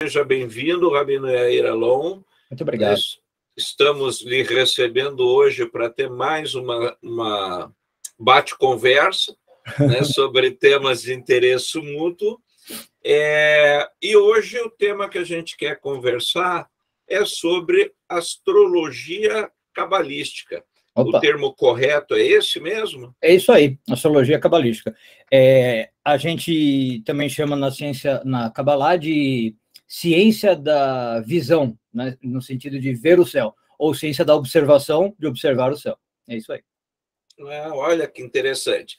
Seja bem-vindo, Rabino Yair Alon. Muito obrigado. Nós estamos lhe recebendo hoje para ter mais uma bate-conversa, né, sobre temas de interesse mútuo. E hoje o tema que a gente quer conversar é sobre astrologia cabalística. Opa. O termo correto é esse mesmo? É isso aí, astrologia cabalística. A gente também chama na ciência, na Cabalá, de ciência da visão, né, no sentido de ver o céu, ou ciência da observação, de observar o céu. É isso aí. Olha que interessante.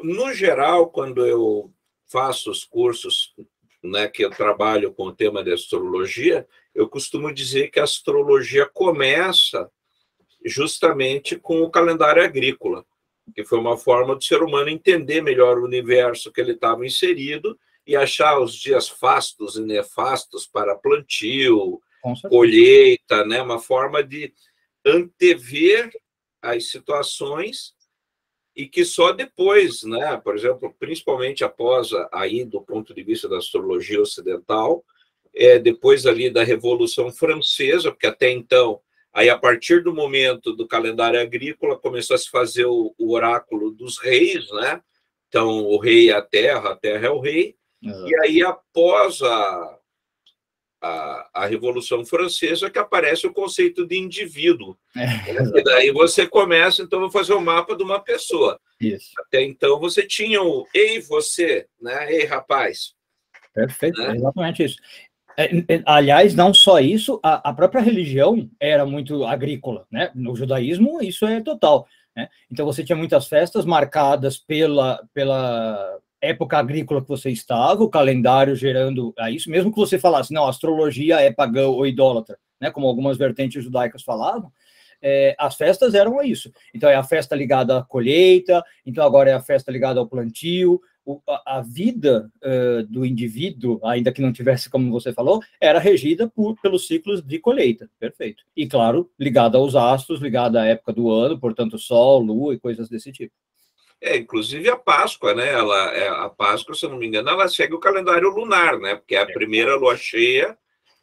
No geral, quando eu faço os cursos, né, que eu trabalho com o tema de astrologia, eu costumo dizer que a astrologia começa justamente com o calendário agrícola, que foi uma forma do ser humano entender melhor o universo que ele estava inserido e achar os dias fastos e nefastos para plantio, colheita, né? Uma forma de antever as situações e que só depois, né? Por exemplo, principalmente após aí do ponto de vista da astrologia ocidental, depois ali da Revolução Francesa, porque até então, aí a partir do momento do calendário agrícola começou a se fazer o oráculo dos reis, né? Então o rei é a terra é o rei. E aí após a Revolução Francesa que aparece o conceito de indivíduo. E daí você começa, então, vou fazer o mapa de uma pessoa. Isso. Até então você tinha o ei você, né? Ei rapaz. Perfeito, né? Exatamente isso. Aliás, não só isso, a própria religião era muito agrícola, né? No judaísmo isso é total, né? Então você tinha muitas festas marcadas pela época agrícola que você estava, o calendário gerando a isso, mesmo que você falasse, não, a astrologia é pagã ou idólatra, né? Como algumas vertentes judaicas falavam, as festas eram isso. Então é a festa ligada à colheita, então agora é a festa ligada ao plantio. A vida do indivíduo, ainda que não tivesse, como você falou, era regida pelos ciclos de colheita, perfeito. E, claro, ligada aos astros, ligada à época do ano, portanto, Sol, Lua e coisas desse tipo. Inclusive a Páscoa, né? A Páscoa, se eu não me engano, ela segue o calendário lunar, né? Porque é a primeira lua cheia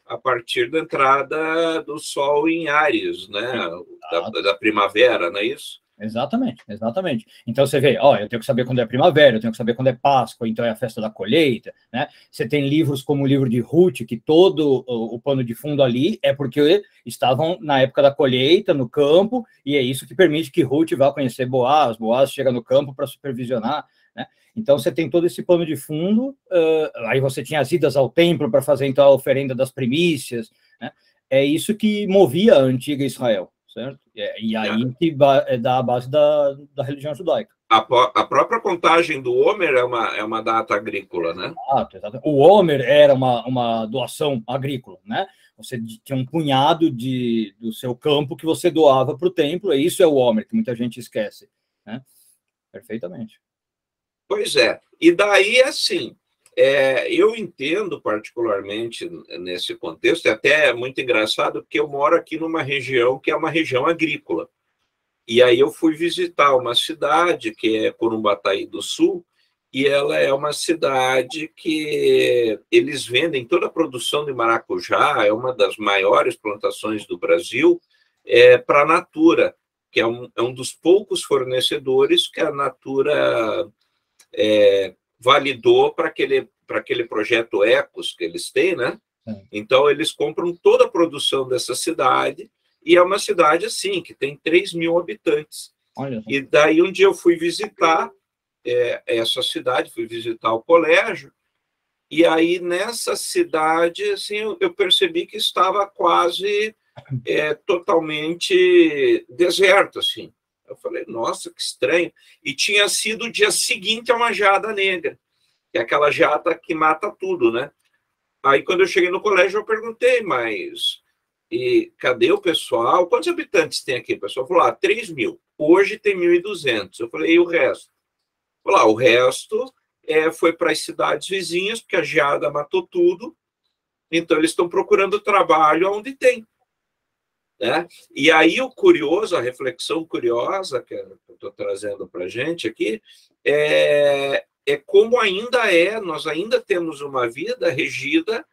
a partir da entrada do Sol em Áries, né? Da primavera, não é isso? Exatamente, exatamente. Então você vê, eu tenho que saber quando é primavera, eu tenho que saber quando é Páscoa, então é a festa da colheita, né? Você tem livros como o livro de Ruth, que todo o pano de fundo ali é porque estavam na época da colheita, no campo, e é isso que permite que Ruth vá conhecer Boaz, Boaz chega no campo para supervisionar, né? Então você tem todo esse pano de fundo, aí você tinha as idas ao templo para fazer então a oferenda das primícias, né? É isso que movia a antiga Israel. Certo? E aí que dá a base da religião judaica. A própria contagem do Homer é uma data agrícola, né? Exato. O Homer era uma doação agrícola, né? Você tinha um punhado do seu campo que você doava para o templo, e isso é o Homer, que muita gente esquece, né? Perfeitamente. Pois é. E daí, assim, eu entendo particularmente nesse contexto, é até muito engraçado, porque eu moro aqui numa região que é uma região agrícola. E aí eu fui visitar uma cidade que é Corumbataí do Sul, e ela é uma cidade que eles vendem toda a produção de maracujá, é uma das maiores plantações do Brasil, para a Natura, que é um dos poucos fornecedores que a Natura validou para aquele projeto Ecos que eles têm, né? Então, eles compram toda a produção dessa cidade, e é uma cidade, assim, que tem 3.000 habitantes. E daí, um dia eu fui visitar essa cidade, fui visitar o colégio, e aí, nessa cidade, assim, eu percebi que estava quase totalmente deserto, assim. Eu falei, nossa, que estranho. E tinha sido o dia seguinte a uma geada negra, que é aquela geada que mata tudo, né? Aí, quando eu cheguei no colégio, eu perguntei, mas cadê o pessoal? Quantos habitantes tem aqui? O pessoal falou, 3.000. Hoje tem 1.200. Eu falei, e o resto? Falou, o resto foi para as cidades vizinhas, porque a geada matou tudo. Então, eles estão procurando trabalho onde tem. Né? E aí o curioso, a reflexão curiosa que eu estou trazendo para a gente aqui como nós ainda temos uma vida regida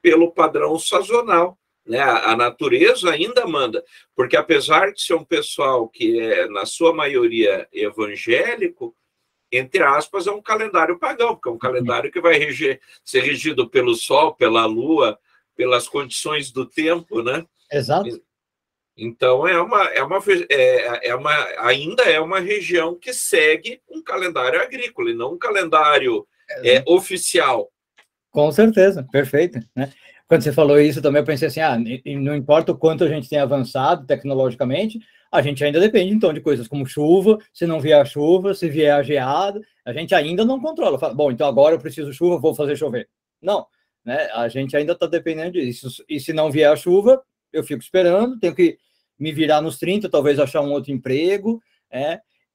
pelo padrão sazonal, né? A natureza ainda manda, porque apesar de ser um pessoal que é, na sua maioria, evangélico, entre aspas, é um calendário pagão, porque é um calendário que vai ser regido pelo Sol, pela Lua, pelas condições do tempo, né? Exato. Então, ainda é uma região que segue um calendário agrícola, e não um calendário oficial. Com certeza, perfeito, né? Quando você falou isso, também eu pensei assim, não importa o quanto a gente tem avançado tecnologicamente, a gente ainda depende, então, de coisas como chuva, se não vier a chuva, se vier a geada, a gente ainda não controla. Fala, bom, então agora eu preciso de chuva, vou fazer chover. Não, né? A gente ainda está dependendo disso. E se não vier a chuva, eu fico esperando, tenho que me virar nos 30, talvez achar um outro emprego,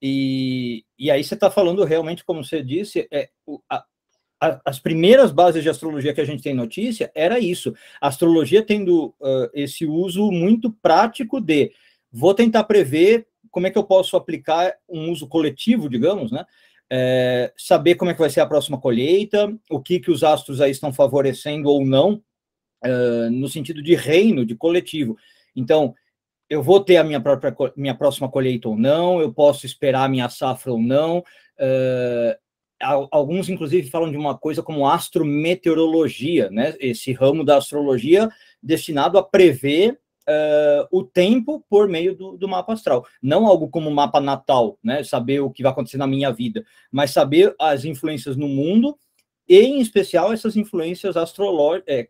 e aí você está falando realmente, como você disse, as primeiras bases de astrologia que a gente tem notícia era isso, a astrologia tendo esse uso muito prático de, vou tentar prever como é que eu posso aplicar um uso coletivo, digamos, né? Saber como é que vai ser a próxima colheita, o que os astros aí estão favorecendo ou não, no sentido de reino, de coletivo. Então, eu vou ter a minha próxima colheita ou não, eu posso esperar a minha safra ou não. Alguns, inclusive, falam de uma coisa como astrometeorologia, né? Esse ramo da astrologia destinado a prever o tempo por meio do mapa astral. Não algo como mapa natal, né? Saber o que vai acontecer na minha vida, mas saber as influências no mundo e, em especial, essas influências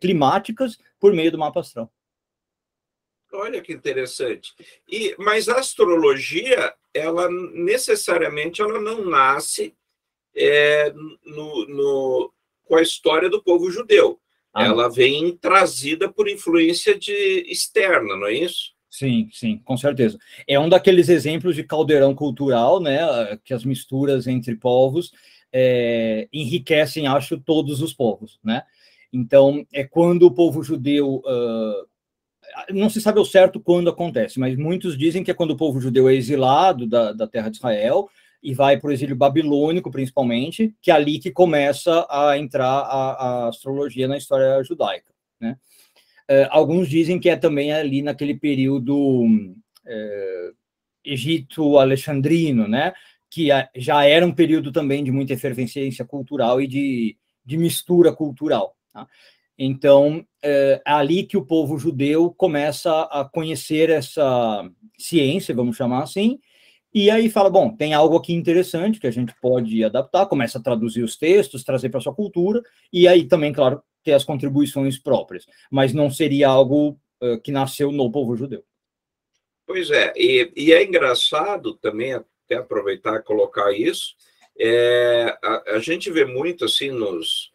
climáticas por meio do mapa astral. Olha que interessante. Mas a astrologia, ela necessariamente ela não nasce com a história do povo judeu. Ela vem trazida por influência externa, não é isso? Sim, sim, com certeza. É um daqueles exemplos de caldeirão cultural, né? Que as misturas entre povos enriquecem, acho, todos os povos, né? Então, é quando o povo judeu... não se sabe ao certo quando acontece, mas muitos dizem que é quando o povo judeu é exilado da terra de Israel e vai para o exílio babilônico, principalmente, que é ali que começa a entrar a astrologia na história judaica, né? Alguns dizem que é também ali naquele período egito-alexandrino, né? Que já era um período também de muita efervescência cultural e de mistura cultural, tá? Então, é ali que o povo judeu começa a conhecer essa ciência, vamos chamar assim, e aí fala, bom, tem algo aqui interessante que a gente pode adaptar, começa a traduzir os textos, trazer para a sua cultura, e aí também, claro, ter as contribuições próprias, mas não seria algo que nasceu no povo judeu. Pois é, e é engraçado também, até aproveitar e colocar isso, a gente vê muito assim nos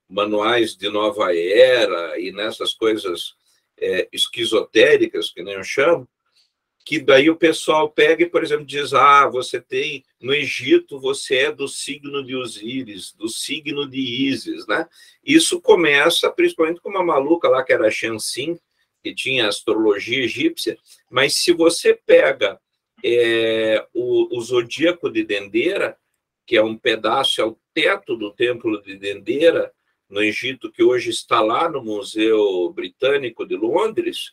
manuais de nova era e nessas coisas esquizotéricas, que nem eu chamo, que daí o pessoal pega e, por exemplo, diz, você tem, no Egito, você é do signo de Osíris, do signo de Ísis, né? Isso começa, principalmente com uma maluca lá, que era Shensin, que tinha astrologia egípcia, mas se você pega o zodíaco de Dendera, que é um pedaço, é o teto do templo de Dendera, no Egito, que hoje está lá no Museu Britânico de Londres,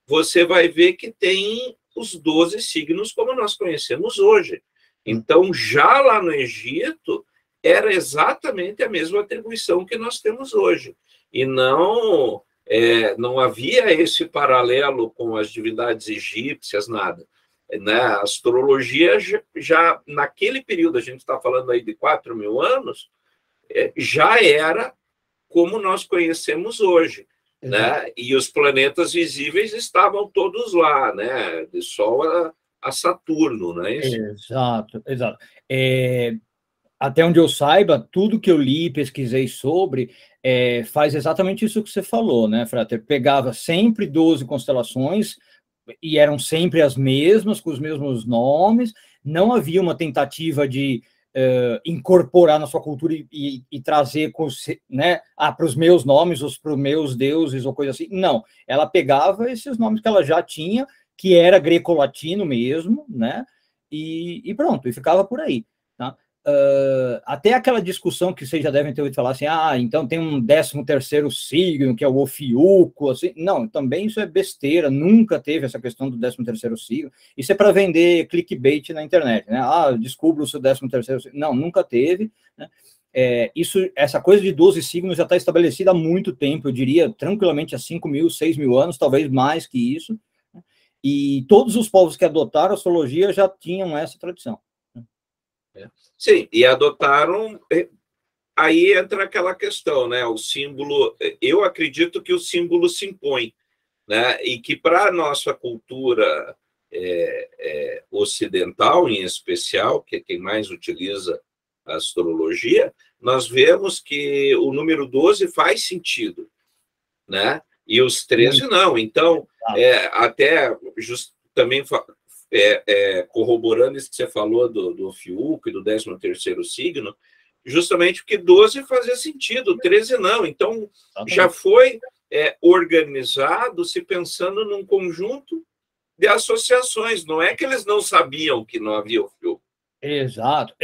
você vai ver que tem os 12 signos como nós conhecemos hoje. Então, já lá no Egito, era exatamente a mesma atribuição que nós temos hoje. E não havia esse paralelo com as divindades egípcias, nada. Né? A astrologia, já naquele período, a gente está falando aí de 4.000 anos, já era como nós conhecemos hoje. Né? E os planetas visíveis estavam todos lá, né? De Sol a Saturno, não é isso? Exato, exato. Até onde eu saiba, tudo que eu li e pesquisei sobre faz exatamente isso que você falou, né, Frater? Pegava sempre 12 constelações e eram sempre as mesmas, com os mesmos nomes, não havia uma tentativa de incorporar na sua cultura e trazer, né, para os meus nomes, ou para os meus deuses, ou coisa assim. Não, ela pegava esses nomes que ela já tinha, que era greco-latino mesmo, né, e pronto, e ficava por aí, tá? até aquela discussão que vocês já devem ter ouvido falar assim, então tem um 13º signo, que é o Ofiuco, assim. Não, também isso é besteira, nunca teve essa questão do 13º signo, isso é para vender clickbait na internet, né? Descubra o seu 13º signo. Não, nunca teve, né? Essa coisa de 12 signos já está estabelecida há muito tempo, eu diria tranquilamente há 5.000, 6.000 anos, talvez mais que isso, né? E todos os povos que adotaram a astrologia já tinham essa tradição. Sim, e adotaram, aí entra aquela questão, né? O símbolo, eu acredito que o símbolo se impõe, né? E que para a nossa cultura ocidental, em especial, que é quem mais utiliza a astrologia, nós vemos que o número 12 faz sentido, né? E os 13 não. Então, até também corroborando isso que você falou do Ofiuco e do 13º signo, justamente porque 12 fazia sentido, 13 não. Então, já foi organizado se pensando num conjunto de associações. Não é que eles não sabiam que não havia Ofiuco. Exato.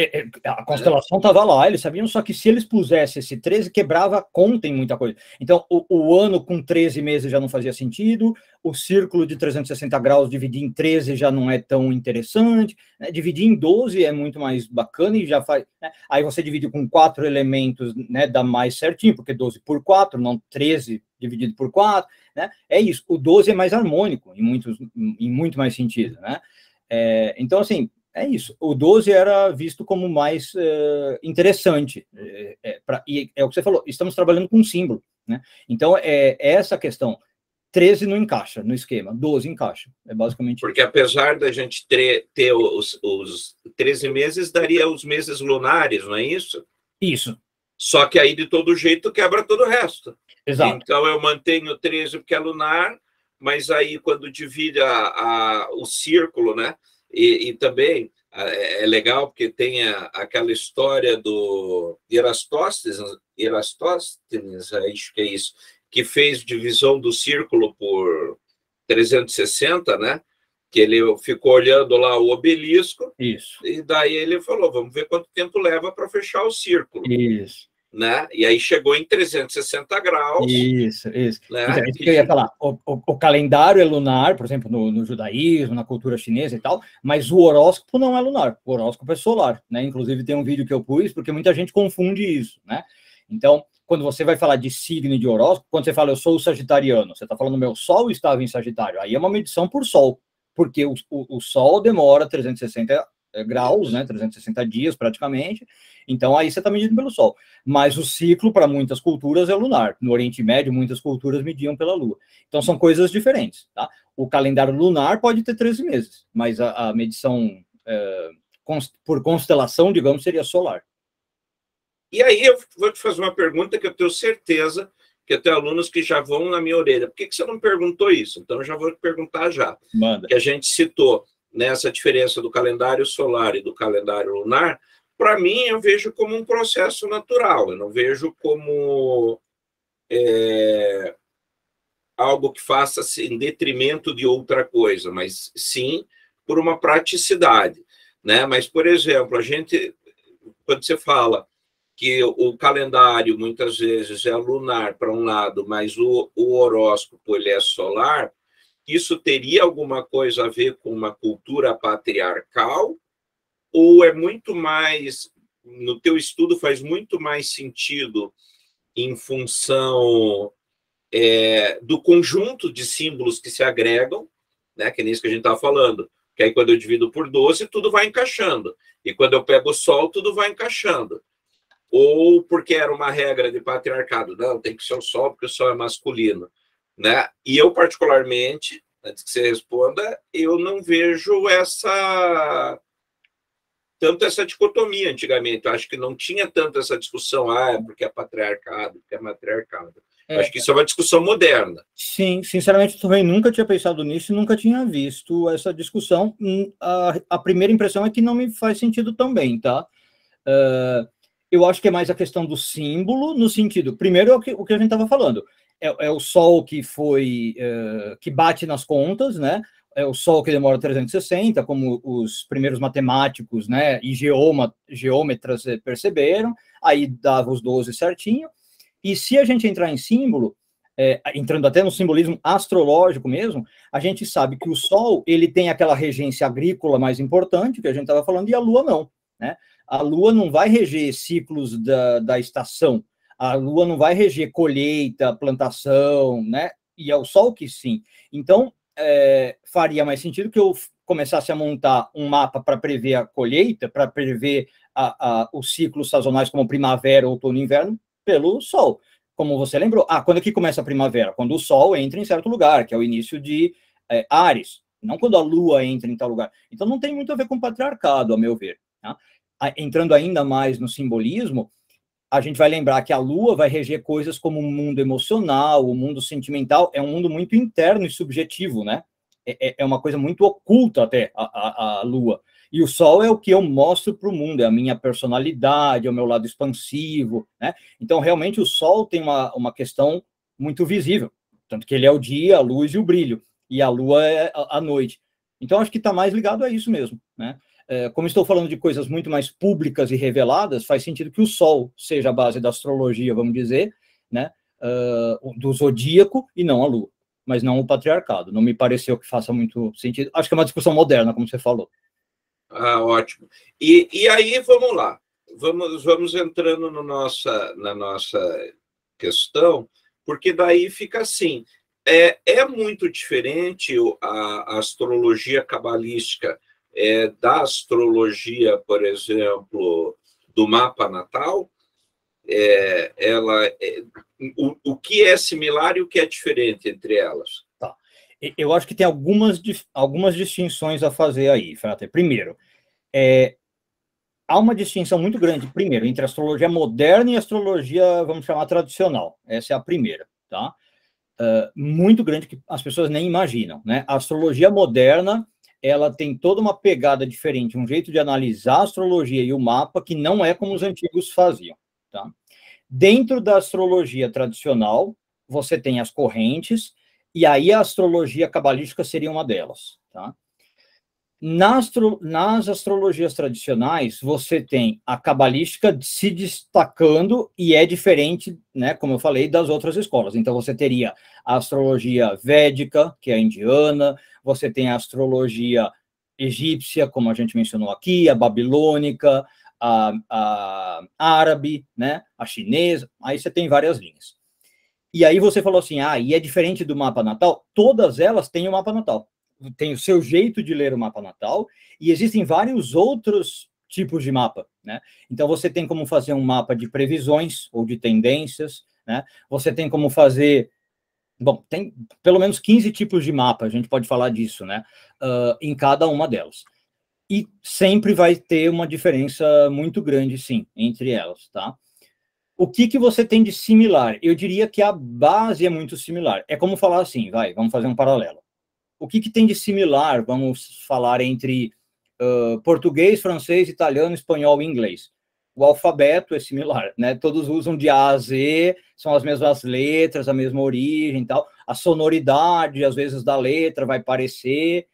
A constelação estava lá, eles sabiam, só que se eles pusessem esse 13, quebrava a conta em muita coisa. Então, o ano com 13 meses já não fazia sentido, o círculo de 360 graus dividir em 13 já não é tão interessante, né? Dividir em 12 é muito mais bacana e já faz... Né? Aí você divide com 4 elementos, né? Dá mais certinho, porque 12 por 4, não 13 dividido por 4, né? É isso, o 12 é mais harmônico, em muito mais sentido, né? Então, assim, é isso. O 12 era visto como mais interessante. E é o que você falou, estamos trabalhando com um símbolo, né? Então, essa questão. 13 não encaixa no esquema, 12 encaixa. É basicamente porque isso. Apesar da gente ter os 13 meses, daria os meses lunares, não é isso? Isso. Só que aí, de todo jeito, quebra todo o resto. Exato. Então, eu mantenho 13 porque é lunar, mas aí, quando divide o círculo, né? E também é legal porque tem aquela história do Erastóstenes, acho que é isso, que fez divisão do círculo por 360, né? Que ele ficou olhando lá o obelisco. Isso. E daí ele falou, vamos ver quanto tempo leva para fechar o círculo. Isso. Né? E aí chegou em 360 graus. Isso. Né? Então, isso que eu ia falar. O calendário é lunar, por exemplo, no judaísmo, na cultura chinesa e tal, mas o horóscopo não é lunar, o horóscopo é solar, né? Inclusive tem um vídeo que eu pus, porque muita gente confunde isso, né? Então, quando você vai falar de signo e de horóscopo, quando você fala eu sou sagitariano, você está falando meu sol estava em Sagitário, aí é uma medição por sol, porque o sol demora 360 graus, né, 360 dias praticamente, então aí você está medindo pelo Sol. Mas o ciclo, para muitas culturas, é lunar. No Oriente Médio, muitas culturas mediam pela Lua. Então são coisas diferentes, tá? O calendário lunar pode ter 13 meses, mas a medição por constelação, digamos, seria solar. E aí eu vou te fazer uma pergunta que eu tenho certeza que eu tenho alunos que já vão na minha orelha. Por que você não perguntou isso? Então eu já vou te perguntar já. Manda. Que a gente citou nessa diferença do calendário solar e do calendário lunar, para mim, eu vejo como um processo natural, eu não vejo como algo que faça-se em detrimento de outra coisa, mas sim por uma praticidade, né? Mas, por exemplo, quando você fala que o calendário, muitas vezes, é lunar para um lado, mas o horóscopo ele é solar, isso teria alguma coisa a ver com uma cultura patriarcal? Ou é muito mais, no teu estudo faz muito mais sentido em função do conjunto de símbolos que se agregam, né? Que é nisso que a gente estava falando, que aí quando eu divido por 12, tudo vai encaixando, e quando eu pego o Sol, tudo vai encaixando. Ou porque era uma regra de patriarcado, não, tem que ser o Sol, porque o Sol é masculino, né? E eu, particularmente, antes que você responda, eu não vejo tanto essa dicotomia antigamente. Eu acho que não tinha tanto essa discussão, porque é patriarcado, porque é matriarcado. Acho que isso é uma discussão moderna. Sim, sinceramente, eu também nunca tinha pensado nisso e nunca tinha visto essa discussão. A primeira impressão é que não me faz sentido também, tá? Eu acho que é mais a questão do símbolo, no sentido, primeiro, o que a gente estava falando, é o Sol que bate nas contas, né? o Sol que demora 360, como os primeiros matemáticos, né, e geômetras perceberam, aí dava os 12 certinho. E se a gente entrar em símbolo, entrando até no simbolismo astrológico mesmo, a gente sabe que o Sol, ele tem aquela regência agrícola mais importante, que a gente estava falando, e a Lua não, né? A Lua não vai reger ciclos da estação, a Lua não vai reger colheita, plantação, né? E é o Sol que sim. Então, faria mais sentido que eu começasse a montar um mapa para prever a colheita, para prever os ciclos sazonais como primavera, outono e inverno, pelo Sol. Como você lembrou, quando é que começa a primavera? Quando o Sol entra em certo lugar, que é o início de Áries, não quando a Lua entra em tal lugar. Então não tem muito a ver com patriarcado, a meu ver. Tá? Entrando ainda mais no simbolismo, a gente vai lembrar que a Lua vai reger coisas como o mundo emocional, o mundo sentimental, é um mundo muito interno e subjetivo, né? É uma coisa muito oculta até, a Lua. E o Sol é o que eu mostro para o mundo, é a minha personalidade, é o meu lado expansivo, né? Então, realmente, o Sol tem uma questão muito visível, tanto que ele é o dia, a luz e o brilho, e a Lua é a noite. Então, acho que está mais ligado a isso mesmo, né? Como estou falando de coisas muito mais públicas e reveladas, faz sentido que o Sol seja a base da astrologia, vamos dizer, né? Do zodíaco, e não a Lua, mas não o patriarcado. Não me pareceu que faça muito sentido. Acho que é uma discussão moderna, como você falou. Ótimo. E aí, vamos lá. Vamos entrando na nossa questão, porque daí fica assim. É muito diferente a astrologia cabalística da astrologia, por exemplo, do mapa natal. O que é similar e o que é diferente entre elas? Tá. Eu acho que tem algumas distinções a fazer aí, Frater. Primeiro, há uma distinção muito grande, primeiro, entre astrologia moderna e astrologia, vamos chamar, tradicional. Essa é a primeira, tá? Muito grande, que as pessoas nem imaginam, né? A astrologia moderna, ela tem toda uma pegada diferente, um jeito de analisar a astrologia e o mapa que não é como os antigos faziam, tá? Dentro da astrologia tradicional, você tem as correntes, e aí a astrologia cabalística seria uma delas, tá? Nas astrologias tradicionais, você tem a cabalística se destacando e é diferente, né, como eu falei, das outras escolas. Então, você teria a astrologia védica, que é a indiana, você tem a astrologia egípcia, como a gente mencionou aqui, a babilônica, a árabe, né, a chinesa, aí você tem várias linhas. E aí você falou assim, e é diferente do mapa natal? Todas elas têm o mapa natal. Tem o seu jeito de ler o mapa natal, e existem vários outros tipos de mapa, né? Então, você tem como fazer um mapa de previsões ou de tendências, né? Você tem como fazer... Bom, tem pelo menos 15 tipos de mapa, a gente pode falar disso, né? Em cada uma delas. E sempre vai ter uma diferença muito grande, sim, entre elas, tá? O que você tem de similar? Eu diria que a base é muito similar. É como falar assim, vamos fazer um paralelo. O que tem de similar, vamos falar, entre português, francês, italiano, espanhol e inglês? O alfabeto é similar, né? Todos usam de A a Z, são as mesmas letras, a mesma origem e tal. A sonoridade, às vezes, da letra vai parecer,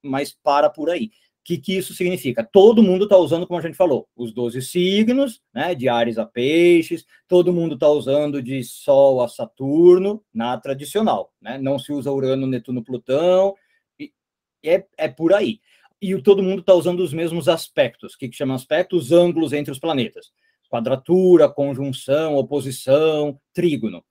mas para por aí. O que isso significa? Todo mundo está usando, como a gente falou, os 12 signos, né, de Áries a Peixes, todo mundo está usando de Sol a Saturno, na tradicional, né? Não se usa Urano, Netuno, Plutão, é por aí. E todo mundo está usando os mesmos aspectos. O que chama aspectos? Os ângulos entre os planetas. Quadratura, conjunção, oposição, trígono.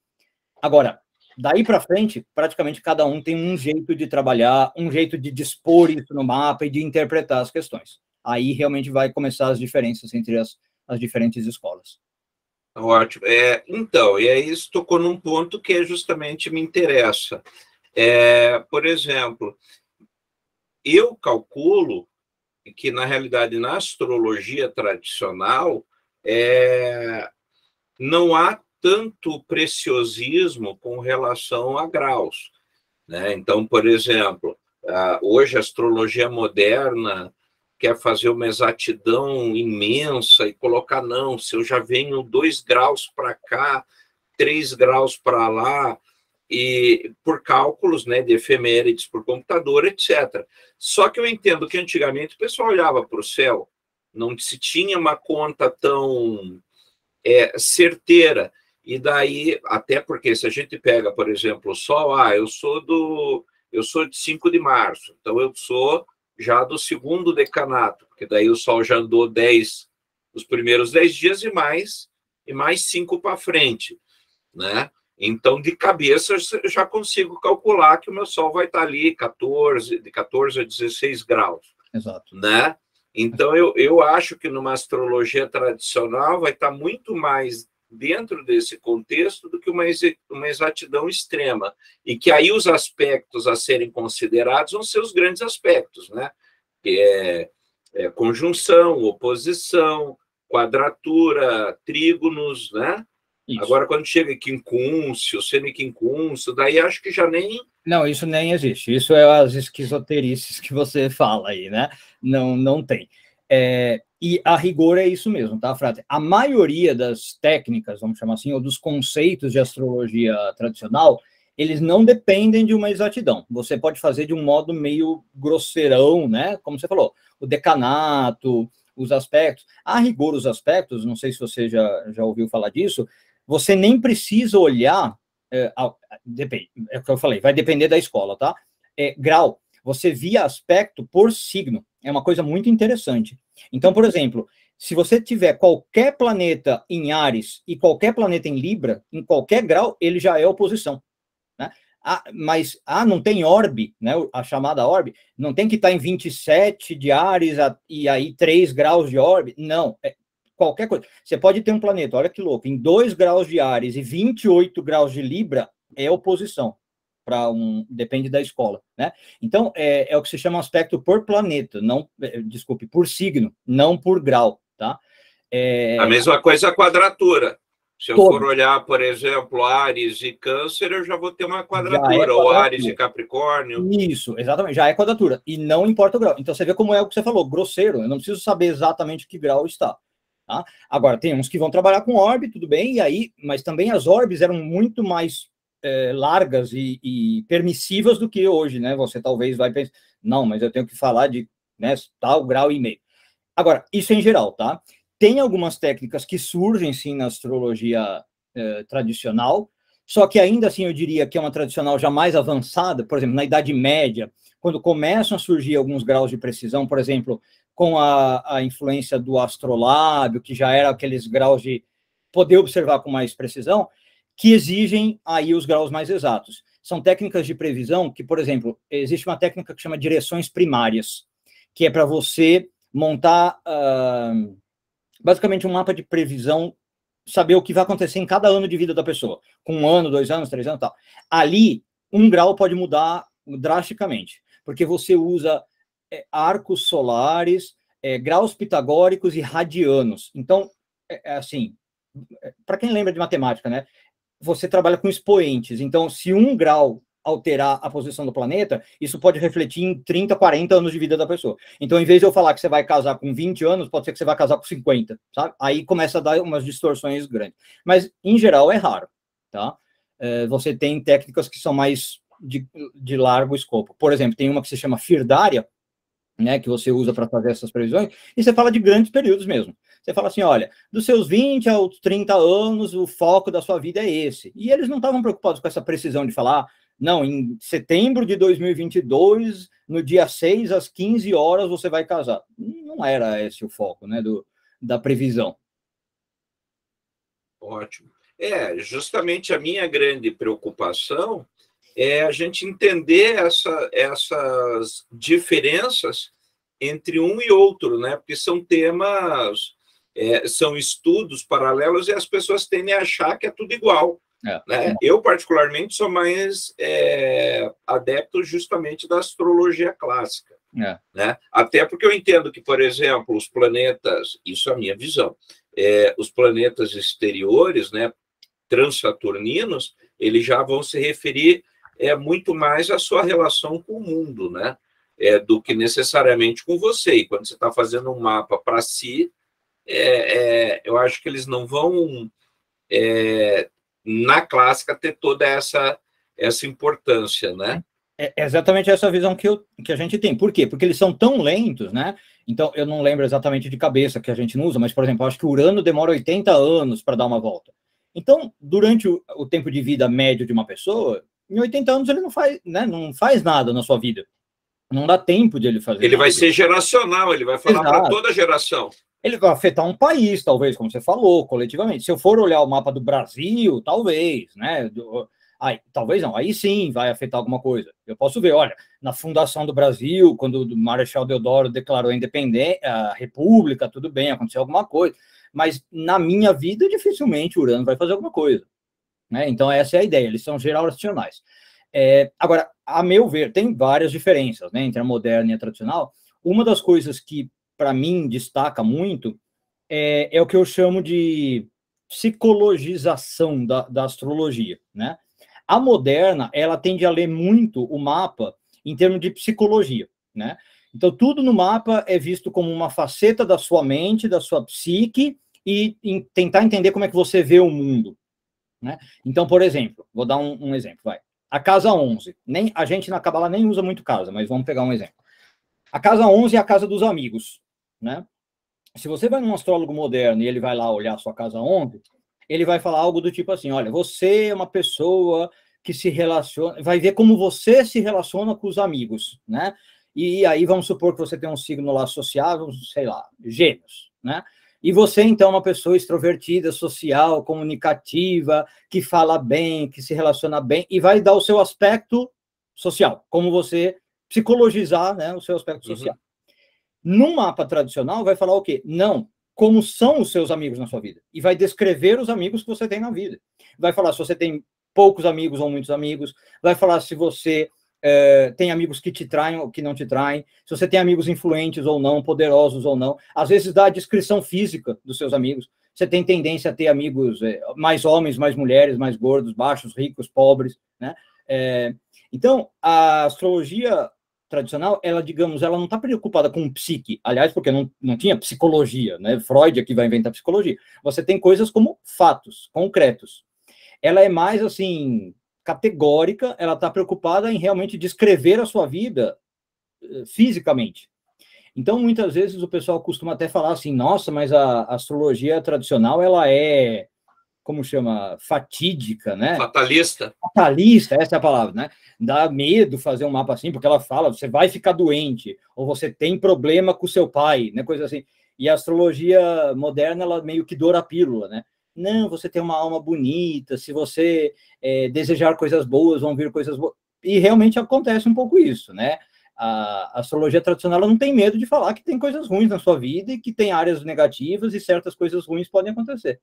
Agora, daí para frente, praticamente cada um tem um jeito de trabalhar, um jeito de dispor isso no mapa e de interpretar as questões. Aí realmente vai começar as diferenças entre as diferentes escolas. Ótimo. Então, e aí isso tocou num ponto que justamente me interessa. Por exemplo, eu calculo que, na realidade, na astrologia tradicional, não há tanto preciosismo com relação a graus, né? Então, por exemplo, hoje a astrologia moderna quer fazer uma exatidão imensa e colocar, não, se eu já venho 2 graus para cá, 3 graus para lá, e por cálculos, né, de efemérides por computador, etc. Só que eu entendo que antigamente o pessoal olhava para o céu, não se tinha uma conta tão certeira, e daí, até porque se a gente pega, por exemplo, o Sol, eu sou de 5 de março, então eu sou já do segundo decanato, porque daí o Sol já andou os primeiros 10 dias e mais 5 para frente, né? Então, de cabeça, eu já consigo calcular que o meu Sol vai estar ali de 14 a 16 graus. Exato. Né? Então, eu acho que numa astrologia tradicional vai estar muito mais dentro desse contexto do que uma exatidão extrema. E que aí os aspectos a serem considerados vão ser os grandes aspectos, né? Que é conjunção, oposição, quadratura, trígonos, né? Isso. Agora, quando chega quincúncio, semiquincúncio, daí acho que já nem... Não, isso nem existe. Isso é as esquizoterices que você fala aí, né? Não tem. E a rigor é isso mesmo, tá, Frate? A maioria das técnicas, vamos chamar assim, ou dos conceitos de astrologia tradicional, eles não dependem de uma exatidão. Você pode fazer de um modo meio grosseirão, né? Como você falou, o decanato, os aspectos. A rigor, os aspectos, não sei se você já ouviu falar disso, você nem precisa olhar, depende, é o que eu falei, vai depender da escola, tá? Grau, você via aspecto por signo, é uma coisa muito interessante. Então, por exemplo, se você tiver qualquer planeta em Áries e qualquer planeta em Libra, em qualquer grau, ele já é oposição, né? Mas não tem orbe, né? A chamada orbe, não tem que estar em 27 de Áries e aí 3 graus de orbe, não, qualquer coisa. Você pode ter um planeta, olha que louco, em 2 graus de Áries e 28 graus de Libra, é oposição. Depende da escola, né? Então, é o que se chama aspecto por planeta, desculpe, por signo, não por grau, tá? A mesma coisa a quadratura. Se eu for olhar, por exemplo, Áries e Câncer, eu já vou ter uma quadratura, ou Áries e Capricórnio. Isso, exatamente, já é quadratura, e não importa o grau. Então, você vê como é o que você falou, grosseiro, eu não preciso saber exatamente que grau está. Tá? Agora, tem uns que vão trabalhar com orbe, tudo bem, mas também as orbes eram muito mais largas e permissivas do que hoje, né? Você talvez vai pensar, não, mas eu tenho que falar de, né, tal grau e meio. Agora, isso em geral, tá? Tem algumas técnicas que surgem, sim, na astrologia tradicional, só que ainda assim eu diria que é uma tradicional já mais avançada, por exemplo, na Idade Média, quando começam a surgir alguns graus de precisão, por exemplo, com a influência do astrolábio, que já era aqueles graus de poder observar com mais precisão, que exigem aí os graus mais exatos. São técnicas de previsão que, por exemplo, existe uma técnica que chama direções primárias, que é para você montar basicamente um mapa de previsão, saber o que vai acontecer em cada ano de vida da pessoa, com 1 ano, 2 anos, 3 anos e tal. Ali, 1 grau pode mudar drasticamente, porque você usa arcos solares, graus pitagóricos e radianos. Então, assim, para quem lembra de matemática, né? Você trabalha com expoentes. Então, se 1 grau alterar a posição do planeta, isso pode refletir em 30, 40 anos de vida da pessoa. Então, em vez de eu falar que você vai casar com 20 anos, pode ser que você vai casar com 50, sabe? Aí começa a dar umas distorções grandes. Mas, em geral, é raro, tá? Você tem técnicas que são mais de largo escopo. Por exemplo, tem uma que se chama Firdária, né, que você usa para fazer essas previsões, e você fala de grandes períodos mesmo. Você fala assim, olha, dos seus 20 aos 30 anos, o foco da sua vida é esse. E eles não estavam preocupados com essa precisão de falar, não, em setembro de 2022, no dia 6, às 15 horas, você vai casar. Não era esse o foco, né, da previsão. Ótimo. Justamente a minha grande preocupação é a gente entender essas diferenças entre um e outro, né? Porque são temas, são estudos paralelos e as pessoas tendem a achar que é tudo igual. Né? Eu, particularmente, sou mais adepto justamente da astrologia clássica. Né? Até porque eu entendo que, por exemplo, os planetas, isso é a minha visão, os planetas exteriores, né, transsaturninos, eles já vão se referir muito mais à sua relação com o mundo, né? Do que necessariamente com você. E quando você está fazendo um mapa para si, eu acho que eles não vão, na clássica, ter toda essa importância, né? É exatamente essa visão que a gente tem. Por quê? Porque eles são tão lentos, né? Então, eu não lembro exatamente de cabeça que a gente não usa, mas, por exemplo, eu acho que o Urano demora 80 anos para dar uma volta. Então, durante o tempo de vida médio de uma pessoa, em 80 anos ele não faz, né, não faz nada na sua vida. Não dá tempo de ele fazer Ele nada. vai ser geracional, ele vai falar para toda a geração. Ele vai afetar um país, talvez, como você falou, coletivamente. Se eu for olhar o mapa do Brasil, talvez, né? Aí, talvez não, aí sim vai afetar alguma coisa. Eu posso ver, olha, na fundação do Brasil, quando o Marechal Deodoro declarou a independência, a república, tudo bem, aconteceu alguma coisa, mas na minha vida, dificilmente o Urano vai fazer alguma coisa, né? Então, essa é a ideia, eles são geracionais. Agora, a meu ver, tem várias diferenças, né, entre a moderna e a tradicional. Uma das coisas que, para mim, destaca muito é o que eu chamo de psicologização da astrologia, né? A moderna, ela tende a ler muito o mapa em termos de psicologia, né? Então, tudo no mapa é visto como uma faceta da sua mente, da sua psique, e tentar entender como é que você vê o mundo, né? Então, por exemplo, vou dar um exemplo, vai. A casa 11, a gente na Cabala nem usa muito casa, mas vamos pegar um exemplo. A casa 11 é a casa dos amigos, né? Se você vai num astrólogo moderno e ele vai lá olhar a sua casa 11, ele vai falar algo do tipo assim, olha, você é uma pessoa que se relaciona, vai ver como você se relaciona com os amigos, né? E aí vamos supor que você tem um signo lá associado, sei lá, Gêmeos, né? E você, então, é uma pessoa extrovertida, social, comunicativa, que fala bem, que se relaciona bem, e vai dar o seu aspecto social, como você psicologizar, né, o seu aspecto social. Num mapa tradicional, vai falar o quê? Não, como são os seus amigos na sua vida. E vai descrever os amigos que você tem na vida. Vai falar se você tem poucos amigos ou muitos amigos. Vai falar se você tem amigos que te traem ou que não te traem. Se você tem amigos influentes ou não, poderosos ou não. Às vezes dá a descrição física dos seus amigos. Você tem tendência a ter amigos mais homens, mais mulheres, mais gordos, baixos, ricos, pobres, né? Então, a astrologia tradicional, ela, digamos, ela não está preocupada com psique, aliás, porque não tinha psicologia, né? Freud é que vai inventar psicologia. Você tem coisas como fatos concretos. Ela é mais, assim, categórica, ela está preocupada em realmente descrever a sua vida fisicamente. Então, muitas vezes, o pessoal costuma até falar assim, nossa, mas a astrologia tradicional, ela é, como chama, fatídica, né? Fatalista. Fatalista, essa é a palavra, né? Dá medo fazer um mapa assim, porque ela fala, você vai ficar doente, ou você tem problema com o seu pai, né? Coisa assim. E a astrologia moderna, ela meio que doura a pílula, né? Não, você tem uma alma bonita, se você desejar coisas boas, vão vir coisas boas. E realmente acontece um pouco isso, né? A astrologia tradicional ela não tem medo de falar que tem coisas ruins na sua vida e que tem áreas negativas e certas coisas ruins podem acontecer.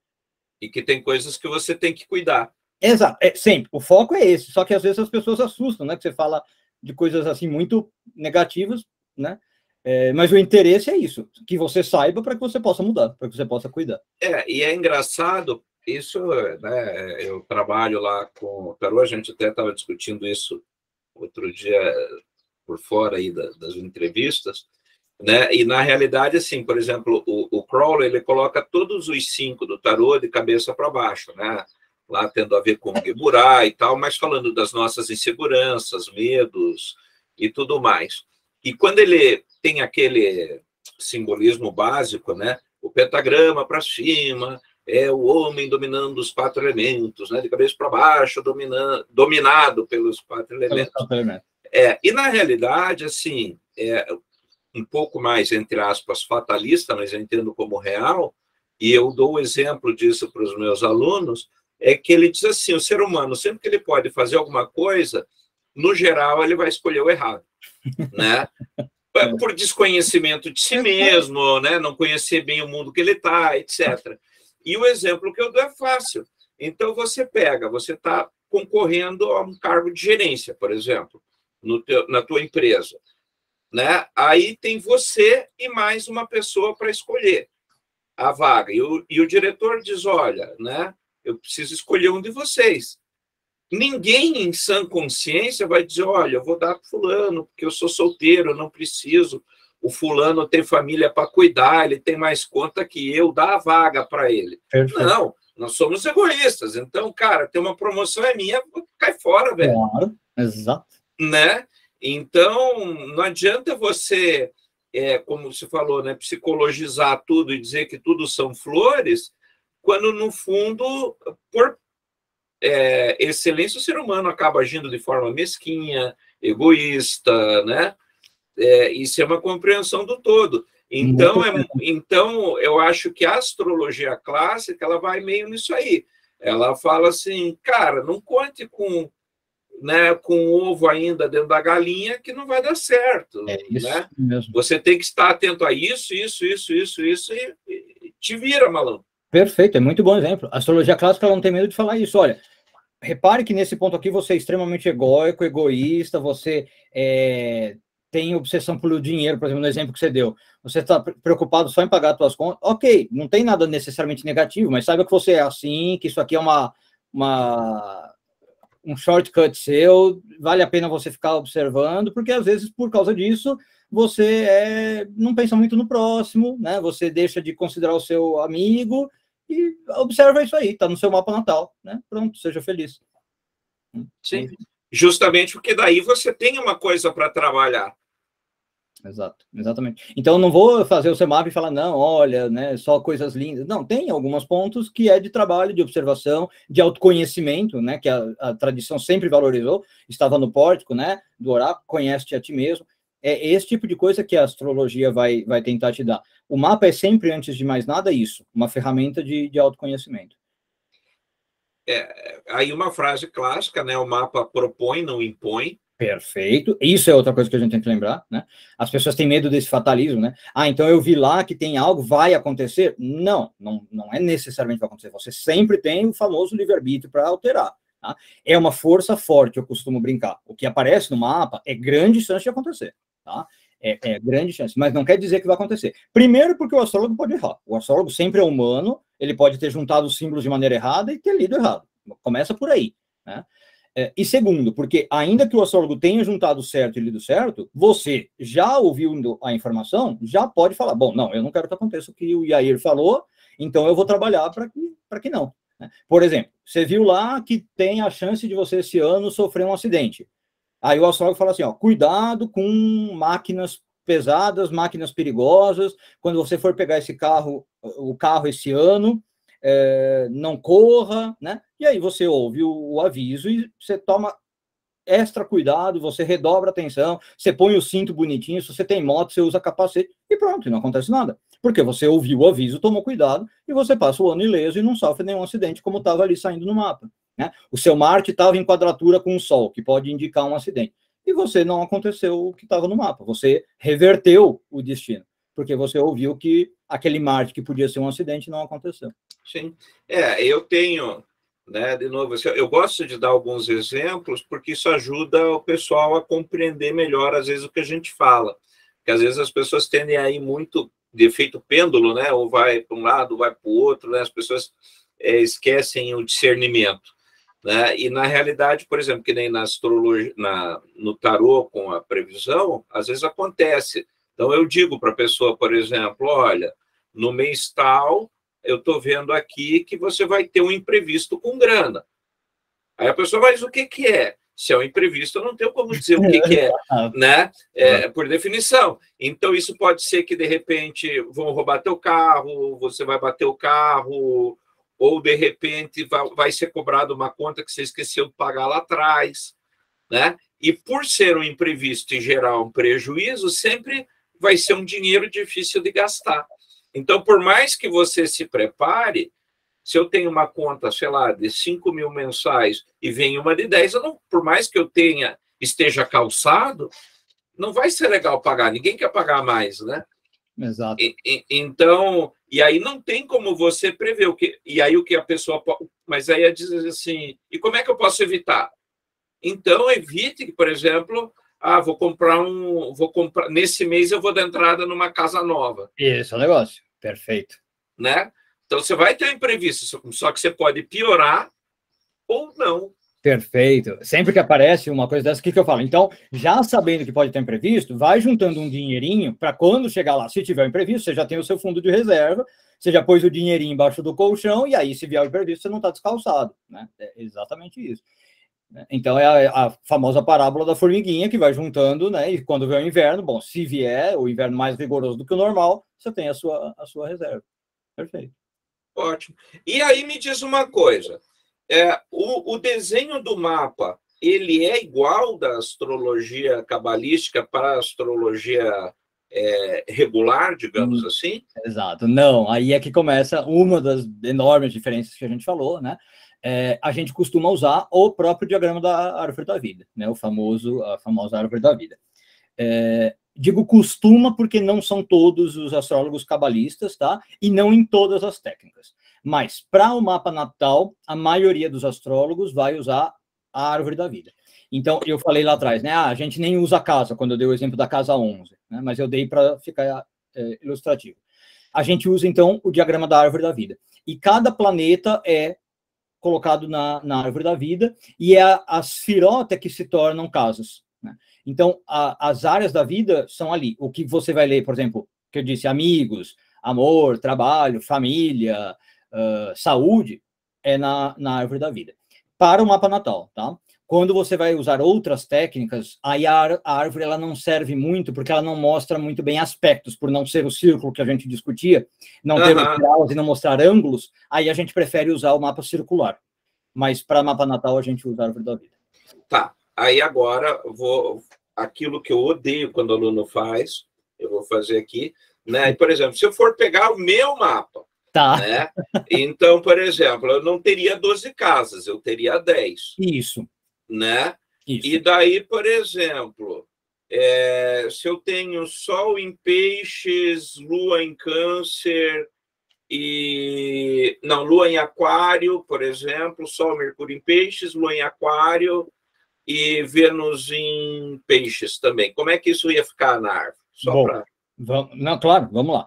E que tem coisas que você tem que cuidar. Exato, sempre. O foco é esse, só que às vezes as pessoas assustam, né? Que você fala de coisas assim muito negativas, né? Mas o interesse é isso, que você saiba para que você possa mudar, para que você possa cuidar. E é engraçado, isso, né? Eu trabalho lá com o Tarô, a gente até estava discutindo isso outro dia por fora aí das entrevistas, né? E na realidade, assim, por exemplo, o Crowley, ele coloca todos os 5 do tarô de cabeça para baixo, né? Lá tendo a ver com o Geburá e tal, mas falando das nossas inseguranças, medos e tudo mais. E quando ele tem aquele simbolismo básico, né? O pentagrama para cima é o homem dominando os 4 elementos, né? De cabeça para baixo, dominado pelos 4 elementos. E na realidade, assim, um pouco mais, entre aspas, fatalista, mas eu entendo como real, e eu dou o exemplo disso para os meus alunos, é que ele diz assim, o ser humano, sempre que ele pode fazer alguma coisa, no geral, ele vai escolher o errado, né? Por desconhecimento de si mesmo, né? Não conhecer bem o mundo que ele está, etc. E o exemplo que eu dou é fácil. Então, você está concorrendo a um cargo de gerência, por exemplo, na tua empresa, né? Aí tem você e mais uma pessoa para escolher a vaga. E o diretor diz, olha, né? Eu preciso escolher um de vocês. Ninguém em sã consciência vai dizer, olha, eu vou dar para fulano, porque eu sou solteiro, eu não preciso. O fulano tem família para cuidar, ele tem mais conta que eu, dá a vaga para ele. Não, Nós somos egoístas. Então, cara, tem uma promoção é minha, cai fora, velho. Claro, exato. Né? Então, não adianta você, como você falou, né, psicologizar tudo e dizer que tudo são flores, quando, no fundo, por excelência, o ser humano acaba agindo de forma mesquinha, egoísta, né? Isso é uma compreensão do todo. Então, então, eu acho que a astrologia clássica ela vai meio nisso aí. Ela fala assim, cara, não conte com, né, com ovo ainda dentro da galinha que não vai dar certo. Isso né? mesmo. Você tem que estar atento a isso e te vira, malandro. Perfeito, é muito bom exemplo. A astrologia clássica ela não tem medo de falar isso. Olha, repare que nesse ponto aqui você é extremamente egóico, egoísta, você tem obsessão pelo dinheiro, por exemplo, no exemplo que você deu. Você está preocupado só em pagar as suas contas. Ok, não tem nada necessariamente negativo, mas saiba que você é assim, que isso aqui é um shortcut seu, vale a pena você ficar observando, porque às vezes, por causa disso, você não pensa muito no próximo, né? Você deixa de considerar o seu amigo e observa isso aí, está no seu mapa natal, né? Pronto, seja feliz. Sim, justamente porque daí você tem uma coisa para trabalhar. Exato, exatamente. Então, eu não vou fazer o seu mapa e falar, não, olha, né, só coisas lindas. Não, tem alguns pontos que é de trabalho, de observação, de autoconhecimento, né, que a tradição sempre valorizou, estava no pórtico, né, do oráculo, conhece-te a ti mesmo. É esse tipo de coisa que a astrologia vai tentar te dar. O mapa é sempre, antes de mais nada, isso, uma ferramenta de autoconhecimento. Aí uma frase clássica, né, o mapa propõe, não impõe. Perfeito. Isso é outra coisa que a gente tem que lembrar, né? As pessoas têm medo desse fatalismo, né? Ah, então eu vi lá que tem algo, vai acontecer? Não é necessariamente vai acontecer. Você sempre tem o famoso livre-arbítrio para alterar, tá? É uma força forte, eu costumo brincar. O que aparece no mapa é grande chance de acontecer, tá? É grande chance, mas não quer dizer que vai acontecer. Primeiro, porque o astrólogo pode errar. O astrólogo sempre é humano, ele pode ter juntado os símbolos de maneira errada e ter lido errado. Começa por aí, né? E segundo, porque ainda que o astrólogo tenha juntado certo e lido certo, você já ouvindo a informação, já pode falar, bom, não, eu não quero que aconteça o que o Yair falou, então eu vou trabalhar para que não. Né? Por exemplo, você viu lá que tem a chance de você esse ano sofrer um acidente. Aí o astrólogo fala assim, ó, cuidado com máquinas pesadas, máquinas perigosas, quando você for pegar o carro esse ano, não corra, né? E aí você ouve o aviso e você toma extra cuidado, você redobra a atenção, você põe o cinto bonitinho, se você tem moto, você usa capacete e pronto, e não acontece nada. Porque você ouviu o aviso, tomou cuidado e você passa o ano ileso e não sofre nenhum acidente como estava ali saindo no mapa. Né? O seu Marte estava em quadratura com o Sol, que pode indicar um acidente. E você não aconteceu o que estava no mapa, você reverteu o destino, porque você ouviu que aquele Marte que podia ser um acidente não aconteceu. Sim, eu tenho, né, de novo, eu gosto de dar alguns exemplos, porque isso ajuda o pessoal a compreender melhor, às vezes, o que a gente fala. Porque, às vezes, as pessoas tendem a ir muito de efeito pêndulo, né, ou vai para um lado, ou vai para o outro, né, as pessoas esquecem o discernimento. Né? E, na realidade, por exemplo, que nem na astrologia, no tarô com a previsão, às vezes acontece. Então, eu digo para a pessoa, por exemplo, olha, no mês tal, eu estou vendo aqui que você vai ter um imprevisto com grana. Aí a pessoa, mas o que é? Se é um imprevisto, eu não tenho como dizer o que é, né? Por definição. Então, isso pode ser que, de repente, vão roubar teu carro, você vai bater o carro, ou, de repente, vai ser cobrado uma conta que você esqueceu de pagar lá atrás, né? E, por ser um imprevisto e gerar um prejuízo, sempre vai ser um dinheiro difícil de gastar. Então, por mais que você se prepare, se eu tenho uma conta, sei lá, de 5 mil mensais e vem uma de 10, por mais que eu esteja calçado, não vai ser legal pagar. Ninguém quer pagar mais, né? Exato. Então, e aí não tem como você prever e aí o que a pessoa pode... Mas aí diz assim, e como é que eu posso evitar? Então, evite que, por exemplo... vou comprar nesse mês eu vou dar entrada numa casa nova. Esse é o negócio, perfeito. Né? Então, você vai ter um imprevisto, só que você pode piorar ou não. Perfeito. Sempre que aparece uma coisa dessa, o que eu falo? Então, já sabendo que pode ter imprevisto, vai juntando um dinheirinho para quando chegar lá, se tiver um imprevisto, você já tem o seu fundo de reserva, você já pôs o dinheirinho embaixo do colchão, e aí, se vier o imprevisto, você não está descalçado, né? É exatamente isso. Então, é a famosa parábola da formiguinha, que vai juntando, né? E quando vier o inverno, bom, se vier o inverno mais rigoroso do que o normal, você tem a sua reserva. Perfeito. Ótimo. E aí me diz uma coisa, o desenho do mapa, ele é igual da astrologia cabalística para a astrologia regular, digamos assim? Exato. Não, aí é que começa uma das enormes diferenças que a gente falou, né? A gente costuma usar o próprio diagrama da árvore da vida, né? A famosa árvore da vida. Digo costuma porque não são todos os astrólogos cabalistas, tá? E não em todas as técnicas. Mas para o mapa natal, a maioria dos astrólogos vai usar a árvore da vida. Então, eu falei lá atrás, né? A gente nem usa a casa, quando eu dei o exemplo da casa 11, né? Mas eu dei para ficar ilustrativo. A gente usa, então, o diagrama da árvore da vida. E cada planeta é colocado na árvore da vida, e é a sfirota que se tornam casas, né? Então, as áreas da vida são ali. O que você vai ler, por exemplo, que eu disse, amigos, amor, trabalho, família, saúde, é na árvore da vida. Para o mapa natal, tá? Quando você vai usar outras técnicas, aí a árvore ela não serve muito, porque ela não mostra muito bem aspectos, por não ser o círculo que a gente discutia, não ter os graus e não mostrar ângulos, aí a gente prefere usar o mapa circular. Mas para mapa natal a gente usa a árvore da vida. Tá, aí agora aquilo que eu odeio quando o aluno faz, eu vou fazer aqui, né? Por exemplo, se eu for pegar o meu mapa, tá, né? Então, por exemplo, eu não teria 12 casas, eu teria 10. Isso. Né? Isso. E daí, por exemplo, se eu tenho Sol em Peixes, Lua em Câncer Lua em Aquário, por exemplo, Sol, Mercúrio em Peixes, Lua em Aquário e Vênus em Peixes também. Como é que isso ia ficar na árvore? Só para... Não, claro, vamos lá.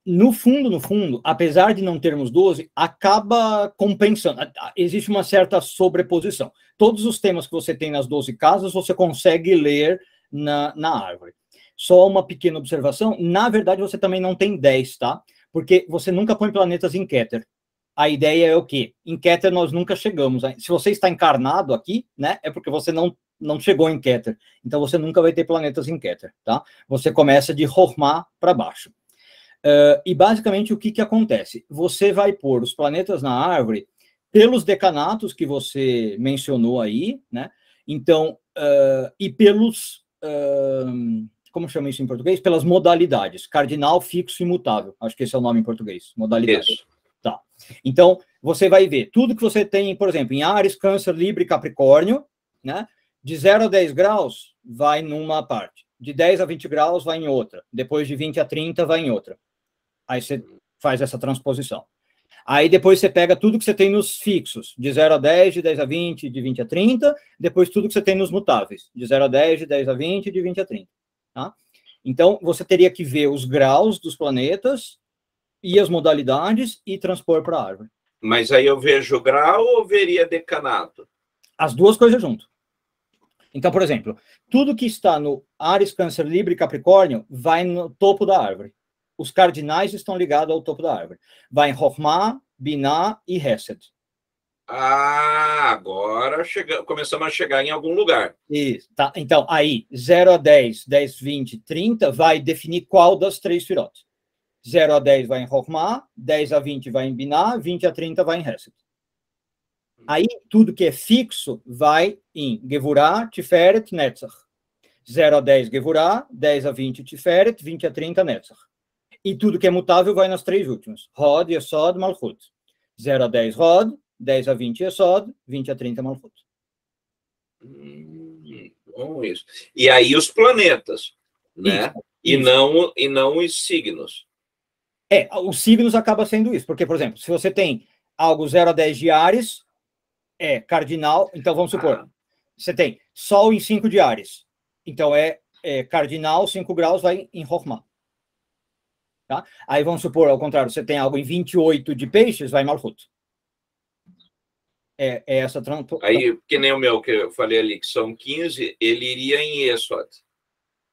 No fundo, apesar de não termos 12, acaba compensando. Existe uma certa sobreposição. Todos os temas que você tem nas 12 casas, você consegue ler na árvore. Só uma pequena observação, na verdade, você também não tem 10, tá? Porque você nunca põe planetas em Keter. A ideia é o quê? Em Keter nós nunca chegamos. Se você está encarnado aqui, né, é porque você não chegou em Keter. Então, você nunca vai ter planetas em Keter, tá? Você começa de Hormá para baixo. E, basicamente, o que acontece? Você vai pôr os planetas na árvore pelos decanatos que você mencionou aí, né? Então, e pelos... como chama isso em português? Pelas modalidades. Cardinal, fixo e mutável. Acho que esse é o nome em português. Modalidade. Isso. Tá. Então, você vai ver tudo que você tem, por exemplo, em Áries, Câncer, Libra e Capricórnio, né? De 0 a 10 graus, vai numa parte. De 10 a 20 graus, vai em outra. Depois de 20 a 30, vai em outra. Aí você faz essa transposição. Aí depois você pega tudo que você tem nos fixos, de 0 a 10, de 10 a 20, de 20 a 30, depois tudo que você tem nos mutáveis, de 0 a 10, de 10 a 20, de 20 a 30. Tá? Então, você teria que ver os graus dos planetas e as modalidades e transpor para a árvore. Mas aí eu vejo grau ou veria decanato? As duas coisas junto. Então, por exemplo, tudo que está no Áries, Câncer, Libra e Capricórnio vai no topo da árvore. Os cardinais estão ligados ao topo da árvore. Vai em Chokhmah, Binah e Hesed. Agora começamos a chegar em algum lugar. Isso, tá. Então, aí, 0 a 10, 10, 20, 30, vai definir qual das três firotes. 0 a 10 vai em Chokhmah, 10 a 20 vai em Binah, 20 a 30 vai em Hesed. Aí, tudo que é fixo vai em Gevurah, Tiferet, Netzach. 0 a 10, Gevurah, 10 a 20, Tiferet, 20 a 30, Netzach. E tudo que é mutável vai nas três últimas. Rod, Yesod, Malchut. 0 a 10, Rod, 10 a 20, Yesod, 20 a 30, Malchut. Bom isso. E aí os planetas, né? Isso. E não os signos. Os signos acaba sendo isso. Porque, por exemplo, se você tem algo 0 a 10 de Áries, é cardinal. Então, vamos supor, você tem Sol em 5 de Áries. Então, cardinal, 5 graus, vai em Chokhmah. Tá? Aí vamos supor, ao contrário, você tem algo em 28 de Peixes, vai em Malchut. É essa Aí, que nem o meu, que eu falei ali, que são 15, ele iria em Yesod.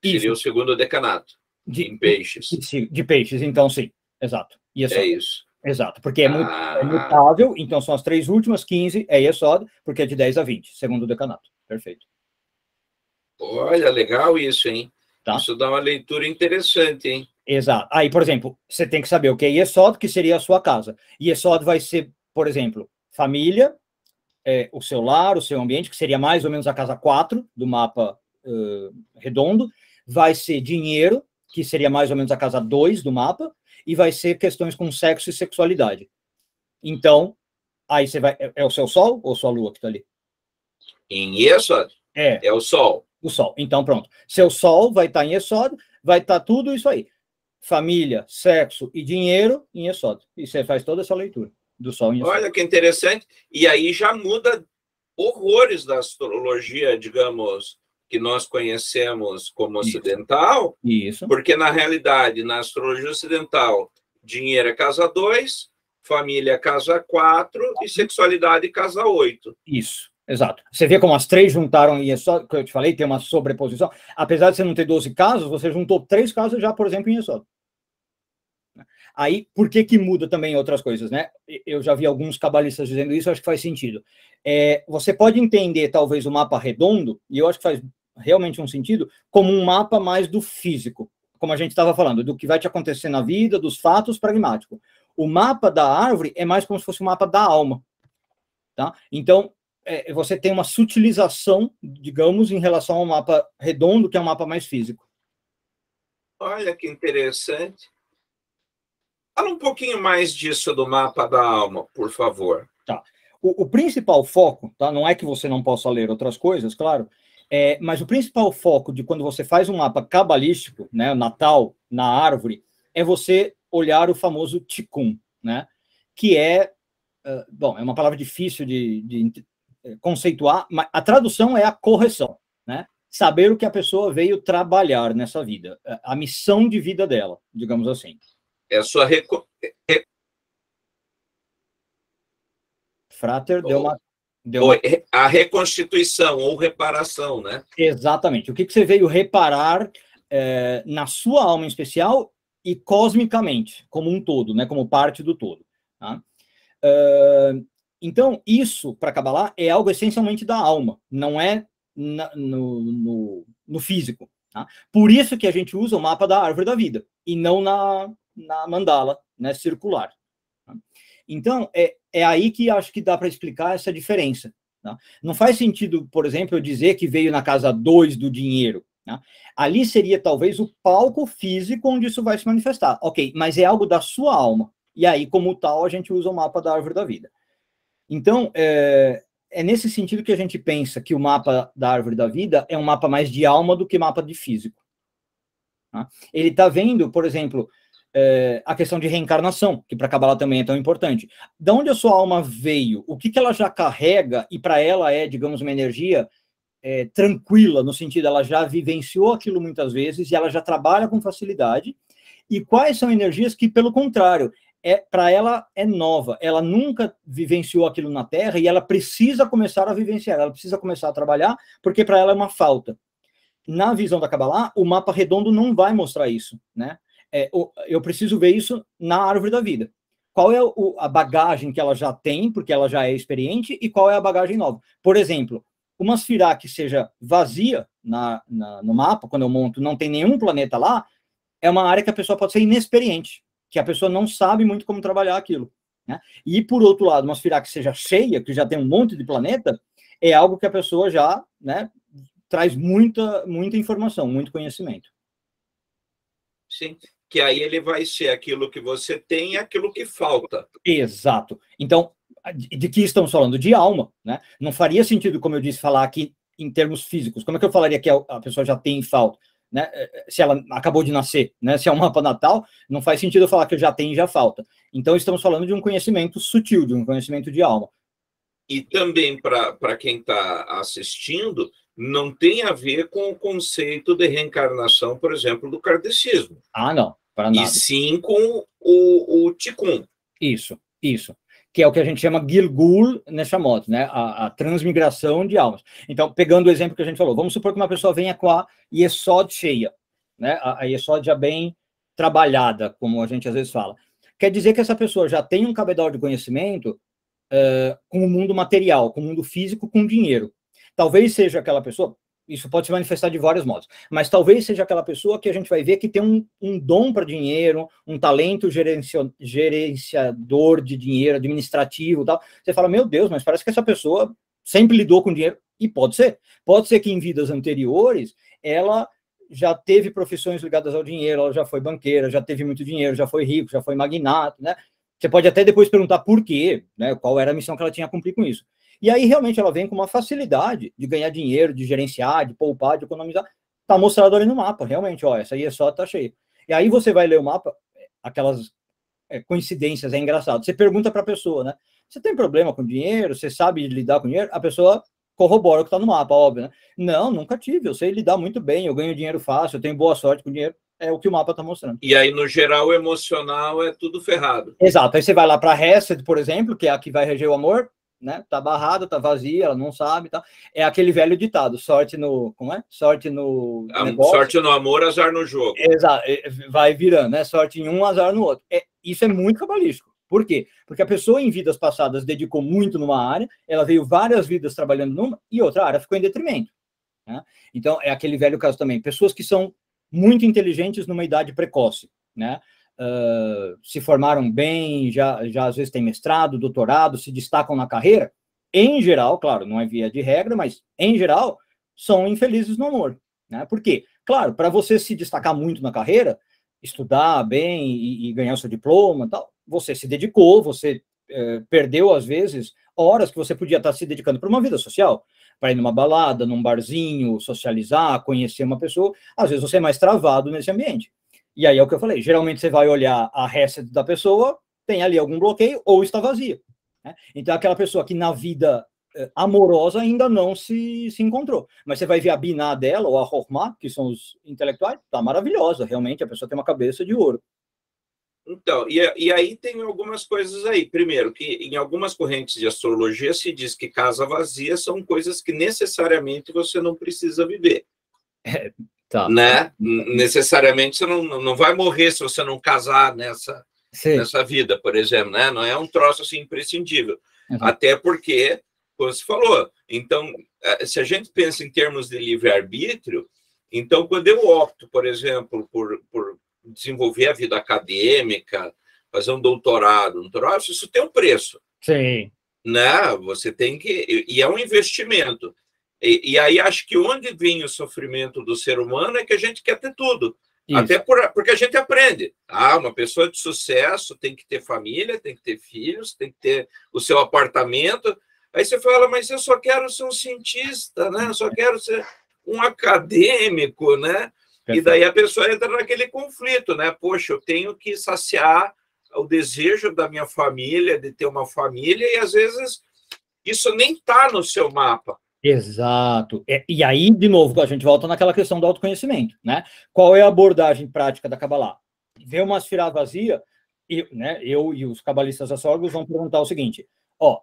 Seria o segundo decanato, em peixes. De peixes, então sim, exato. É isso. Exato, porque é mutável, então são as 3 últimas, 15 é Yesod, porque é de 10 a 20, segundo o decanato. Perfeito. Olha, legal isso, hein? Tá? Isso dá uma leitura interessante, hein? Exato. Aí, por exemplo, você tem que saber o que é Yesod, que seria a sua casa. Yesod vai ser, por exemplo, família, o seu lar, o seu ambiente, que seria mais ou menos a casa 4 do mapa redondo. Vai ser dinheiro, que seria mais ou menos a casa 2 do mapa, e vai ser questões com sexo e sexualidade. Então, aí você vai... É o seu sol ou sua lua que está ali? Em Yesod? É o sol. O sol. Então, pronto. Seu sol vai estar em Yesod, vai estar tudo isso aí. Família, sexo e dinheiro em Yesod. E você faz toda essa leitura do sol em Yesod. Olha que interessante. E aí já muda horrores da astrologia, digamos, que nós conhecemos como ocidental. Isso. Porque, na realidade, na astrologia ocidental, dinheiro é casa 2, família é casa 4 e sexualidade casa 8. Isso. Exato. Você vê como as 3 juntaram, e é só que eu te falei, tem uma sobreposição. Apesar de você não ter 12 casos, você juntou 3 casos já, por exemplo, em Yesod. Aí, por que muda também outras coisas, né? Eu já vi alguns cabalistas dizendo isso, acho que faz sentido. Você pode entender, talvez, o mapa redondo, e eu acho que faz realmente um sentido, como um mapa mais do físico, como a gente estava falando, do que vai te acontecer na vida, dos fatos pragmáticos. O mapa da árvore é mais como se fosse o mapa da alma. Tá? Então, você tem uma sutilização, digamos, em relação ao mapa redondo, que é um mapa mais físico. Olha que interessante. Fala um pouquinho mais disso do mapa da alma, por favor. Tá. O principal foco, tá? Não é que você não possa ler outras coisas, claro, mas o principal foco de quando você faz um mapa cabalístico, né, natal, na árvore, é você olhar o famoso Tikkun, né? Que bom, é uma palavra difícil de conceituar, mas a tradução é a correção, né? Saber o que a pessoa veio trabalhar nessa vida, a missão de vida dela, digamos assim. É a sua Frater deu a reconstituição ou reparação, né? Exatamente. O que você veio reparar na sua alma em especial e cosmicamente, como um todo, né? Como parte do todo. Tá? Então, isso, para Kabbalah, é algo essencialmente da alma, não é no físico. Tá? Por isso que a gente usa o mapa da árvore da vida, e não na mandala, né, circular. Tá? Então, é aí que acho que dá para explicar essa diferença. Tá? Não faz sentido, por exemplo, eu dizer que veio na casa 2 do dinheiro. Tá? Ali seria talvez o palco físico onde isso vai se manifestar. Ok, mas é algo da sua alma. E aí, como tal, a gente usa o mapa da árvore da vida. Então, é nesse sentido que a gente pensa que o mapa da árvore da vida é um mapa mais de alma do que mapa de físico. Tá? Ele está vendo, por exemplo, a questão de reencarnação, que para Kabbalah também é tão importante. De onde a sua alma veio? O que ela já carrega e para ela é, digamos, uma energia tranquila, no sentido, ela já vivenciou aquilo muitas vezes e ela já trabalha com facilidade. E quais são energias que, pelo contrário, para ela é nova, ela nunca vivenciou aquilo na Terra e ela precisa começar a vivenciar, ela precisa começar a trabalhar, porque para ela é uma falta. Na visão da Kabbalah, o mapa redondo não vai mostrar isso, né? Eu preciso ver isso na árvore da vida. Qual é a bagagem que ela já tem, porque ela já é experiente, e qual é a bagagem nova? Por exemplo, uma Sfirá que seja vazia no mapa, quando eu monto, não tem nenhum planeta lá, é uma área que a pessoa pode ser inexperiente, que a pessoa não sabe muito como trabalhar aquilo. Né? E, por outro lado, uma Sfirá que seja cheia, que já tem um monte de planeta, é algo que a pessoa já, né, traz muita informação, muito conhecimento. Sim, que aí ele vai ser aquilo que você tem e aquilo que falta. Exato. Então, de que estamos falando? De alma, né? Não faria sentido, como eu disse, falar aqui em termos físicos. Como é que eu falaria que a pessoa já tem e falta? Né? Se ela acabou de nascer, né? Se é um mapa natal, não faz sentido eu falar que já tem e já falta. Então, estamos falando de um conhecimento sutil, de um conhecimento de alma. E também, para quem está assistindo, não tem a ver com o conceito de reencarnação, por exemplo, do kardecismo. Ah, não, para nada. E sim com o Tikkun. Isso. que é o que a gente chama Gilgul Neshamot, né? A transmigração de almas. Então, pegando o exemplo que a gente falou, vamos supor que uma pessoa venha com a Yesod cheia, né? A Yesod já bem trabalhada, como a gente às vezes fala. Quer dizer que essa pessoa já tem um cabedal de conhecimento com o mundo material, com o mundo físico, com dinheiro. Talvez seja aquela pessoa, isso pode se manifestar de vários modos, mas talvez seja aquela pessoa que a gente vai ver que tem um dom para dinheiro, um talento gerenciador de dinheiro, administrativo e tal. Você fala, meu Deus, mas parece que essa pessoa sempre lidou com dinheiro. E pode ser. Pode ser que em vidas anteriores ela já teve profissões ligadas ao dinheiro, ela já foi banqueira, já teve muito dinheiro, já foi rico, já foi magnata, né? Você pode até depois perguntar por quê, né? Qual era a missão que ela tinha a cumprir com isso. E aí, realmente, ela vem com uma facilidade de ganhar dinheiro, de gerenciar, de poupar, de economizar. Está mostrado ali no mapa, realmente, ó, essa aí é só, tá cheia. E aí você vai ler o mapa, aquelas coincidências, é engraçado. Você pergunta para a pessoa, né? Você tem problema com dinheiro? Você sabe lidar com dinheiro? A pessoa corrobora o que está no mapa, óbvio, né? Não, nunca tive, eu sei lidar muito bem, eu ganho dinheiro fácil, eu tenho boa sorte com dinheiro. É o que o mapa está mostrando. E aí, no geral, o emocional é tudo ferrado. Exato. Aí você vai lá para Hesed, por exemplo, que é a que vai reger o amor, né? Tá barrada, tá vazia, ela não sabe, tá? É aquele velho ditado, sorte no, como é? Sorte no negócio. Sorte no amor, azar no jogo. Exato, vai virando, né? Sorte em um, azar no outro. Isso é muito cabalístico. Por quê? Porque a pessoa em vidas passadas dedicou muito numa área, ela veio várias vidas trabalhando numa e outra área ficou em detrimento, né? Então é aquele velho caso também, pessoas que são muito inteligentes numa idade precoce, né? Se formaram bem, já às vezes têm mestrado, doutorado, se destacam na carreira, em geral, claro, não é via de regra, mas em geral, são infelizes no amor, né? Por quê? Claro, para você se destacar muito na carreira, estudar bem e ganhar o seu diploma e tal, você se dedicou, você perdeu, às vezes, horas que você podia estar se dedicando para uma vida social, para ir numa balada, num barzinho, socializar, conhecer uma pessoa, às vezes você é mais travado nesse ambiente. E aí é o que eu falei, geralmente você vai olhar a Hesed da pessoa, tem ali algum bloqueio ou está vazia, né? Então aquela pessoa que na vida amorosa ainda não se encontrou, mas você vai ver a Biná dela, ou a Chokhmah, que são os intelectuais, tá maravilhosa, realmente a pessoa tem uma cabeça de ouro. Então, e aí tem algumas coisas aí. Primeiro, que em algumas correntes de astrologia se diz que casa vazia são coisas que necessariamente você não precisa viver. Tá. Né? Necessariamente você não vai morrer se você não casar nessa vida, por exemplo, né? Não é um troço assim imprescindível. Uhum. Até porque, como você falou, então, se a gente pensa em termos de livre-arbítrio, então, quando eu opto, por exemplo, por desenvolver a vida acadêmica, fazer um doutorado, isso tem um preço. Sim. Né? Você tem que... E é um investimento. E aí acho que onde vem o sofrimento do ser humano é que a gente quer ter tudo. Isso. Até porque a gente aprende. Uma pessoa de sucesso tem que ter família, tem que ter filhos, tem que ter o seu apartamento. Aí você fala, mas eu só quero ser um cientista, né? Eu só quero ser um acadêmico, né? Perfeito. E daí a pessoa entra naquele conflito, né? Poxa, eu tenho que saciar o desejo da minha família, de ter uma família, e às vezes isso nem está no seu mapa. Exato. E aí, de novo, a gente volta naquela questão do autoconhecimento, né? Qual é a abordagem prática da Kabbalah? Ver uma esfirá vazia, eu e os cabalistas astrólogos vão perguntar o seguinte,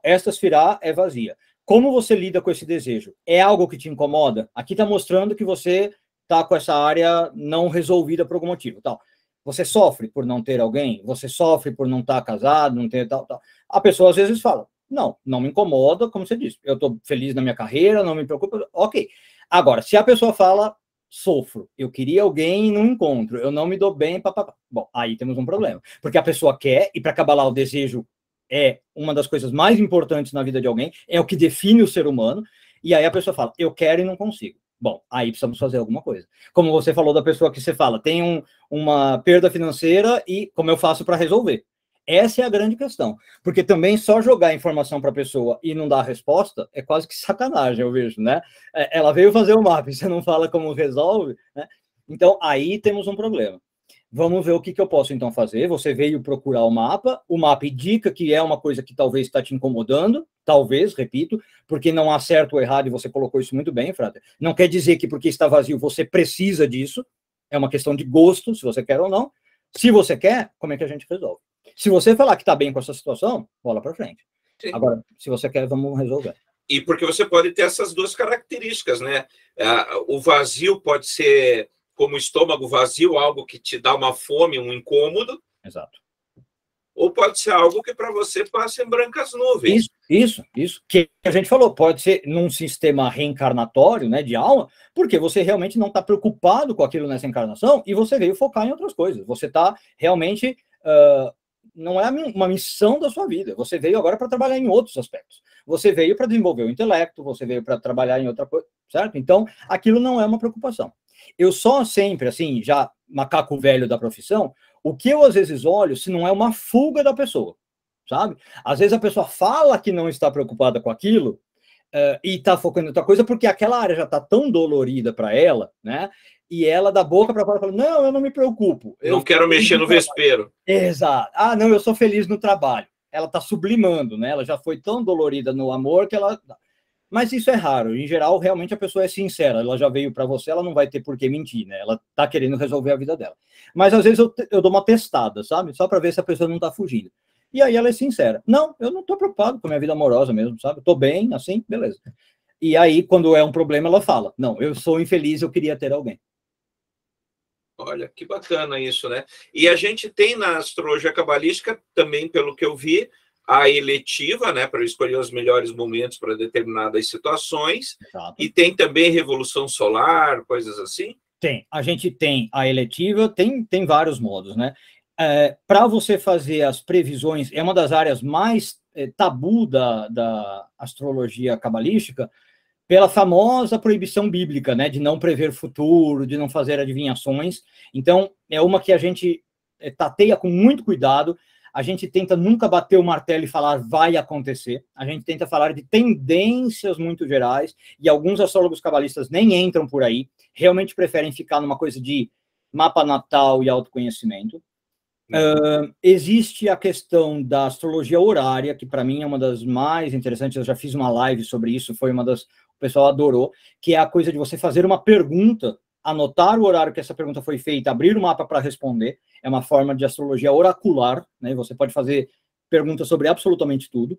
esta esfirá é vazia. Como você lida com esse desejo? É algo que te incomoda? Aqui está mostrando que você está com essa área não resolvida por algum motivo, tal. Você sofre por não ter alguém? Você sofre por não estar casado, não ter tal. A pessoa às vezes fala, não me incomoda, como você disse, eu estou feliz na minha carreira, não me preocupa, ok. Agora, se a pessoa fala, sofro, eu queria alguém e não encontro, eu não me dou bem, papapá. Bom, aí temos um problema, porque a pessoa quer, e para Kabbalah o desejo é uma das coisas mais importantes na vida de alguém, é o que define o ser humano, e aí a pessoa fala, eu quero e não consigo. Bom, aí precisamos fazer alguma coisa. Como você falou da pessoa que você fala, tem uma perda financeira e como eu faço para resolver? Essa é a grande questão. Porque também só jogar informação para a pessoa e não dar a resposta é quase que sacanagem, eu vejo, né? Ela veio fazer o mapa e você não fala como resolve, né? Então, aí temos um problema. Vamos ver o que eu posso, então, fazer. Você veio procurar o mapa indica que é uma coisa que talvez está te incomodando, talvez, repito, porque não há certo ou errado, e você colocou isso muito bem, Frater. Não quer dizer que porque está vazio você precisa disso, é uma questão de gosto, se você quer ou não. Se você quer, como é que a gente resolve? Se você falar que está bem com essa situação, bola para frente. Sim. Agora, se você quer, vamos resolver. E porque você pode ter essas duas características, né? O vazio pode ser, como o estômago vazio, algo que te dá uma fome, um incômodo. Exato. Ou pode ser algo que para você passa em brancas nuvens. Isso. Que a gente falou, pode ser num sistema reencarnatório, né, de alma, porque você realmente não está preocupado com aquilo nessa encarnação e você veio focar em outras coisas. Você está realmente... não é uma missão da sua vida. Você veio agora para trabalhar em outros aspectos. Você veio para desenvolver o intelecto, você veio para trabalhar em outra coisa, certo? Então, aquilo não é uma preocupação. Eu só sempre, assim, já macaco velho da profissão, o que eu às vezes olho se não é uma fuga da pessoa, sabe? Às vezes a pessoa fala que não está preocupada com aquilo e está focando em outra coisa porque aquela área já está tão dolorida para ela, né? E ela, da boca para fora, fala, não, eu não me preocupo. Eu não quero mexer no vespeiro. Exato. Ah, não, eu sou feliz no trabalho. Ela está sublimando, né? Ela já foi tão dolorida no amor que ela... Mas isso é raro. Em geral, realmente a pessoa é sincera. Ela já veio para você, ela não vai ter por que mentir, né? Ela está querendo resolver a vida dela. Mas às vezes eu dou uma testada, sabe? Só para ver se a pessoa não está fugindo. E aí ela é sincera. Não, eu não estou preocupado com a minha vida amorosa mesmo, sabe? Estou bem, assim, beleza. E aí, quando é um problema, ela fala, não, eu sou infeliz, eu queria ter alguém. Olha, que bacana isso, né? E a gente tem na astrologia cabalística, também pelo que eu vi, a eletiva, né, para escolher os melhores momentos para determinadas situações. Exato. E tem também revolução solar, coisas assim? Tem. A gente tem a eletiva, tem vários modos, né? Para você fazer as previsões, é uma das áreas mais tabu da astrologia cabalística, pela famosa proibição bíblica, né, de não prever futuro, de não fazer adivinhações. Então, é uma que a gente tateia com muito cuidado, a gente tenta nunca bater o martelo e falar vai acontecer, a gente tenta falar de tendências muito gerais, e alguns astrólogos cabalistas nem entram por aí, realmente preferem ficar numa coisa de mapa natal e autoconhecimento. Existe a questão da astrologia horária, que para mim é uma das mais interessantes, eu já fiz uma live sobre isso, foi uma das... o pessoal adorou, que é a coisa de você fazer uma pergunta, anotar o horário que essa pergunta foi feita, abrir o mapa para responder, é uma forma de astrologia oracular, né? Você pode fazer perguntas sobre absolutamente tudo.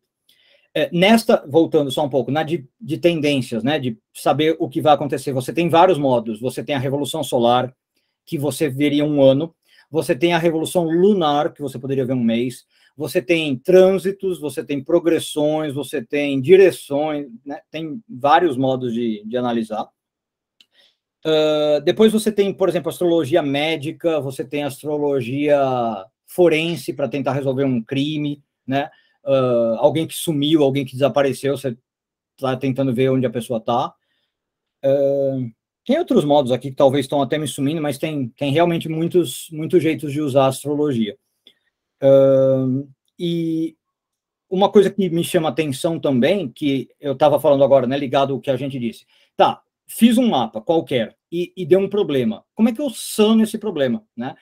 Nesta, voltando só um pouco, na de tendências, né, de saber o que vai acontecer, você tem vários modos, você tem a revolução solar, que você veria um ano, você tem a revolução lunar, que você poderia ver um mês, você tem trânsitos, você tem progressões, você tem direções, né? Tem vários modos de analisar. Depois você tem, por exemplo, astrologia médica, você tem astrologia forense para tentar resolver um crime, né? Alguém que sumiu, alguém que desapareceu, você está tentando ver onde a pessoa está. Tem outros modos aqui que talvez estão até me sumindo, mas tem realmente muitos jeitos de usar a astrologia. E uma coisa que me chama atenção também, que eu estava falando agora, né, ligado ao que a gente disse. Tá, fiz um mapa qualquer e deu um problema. Como é que eu sano esse problema, né?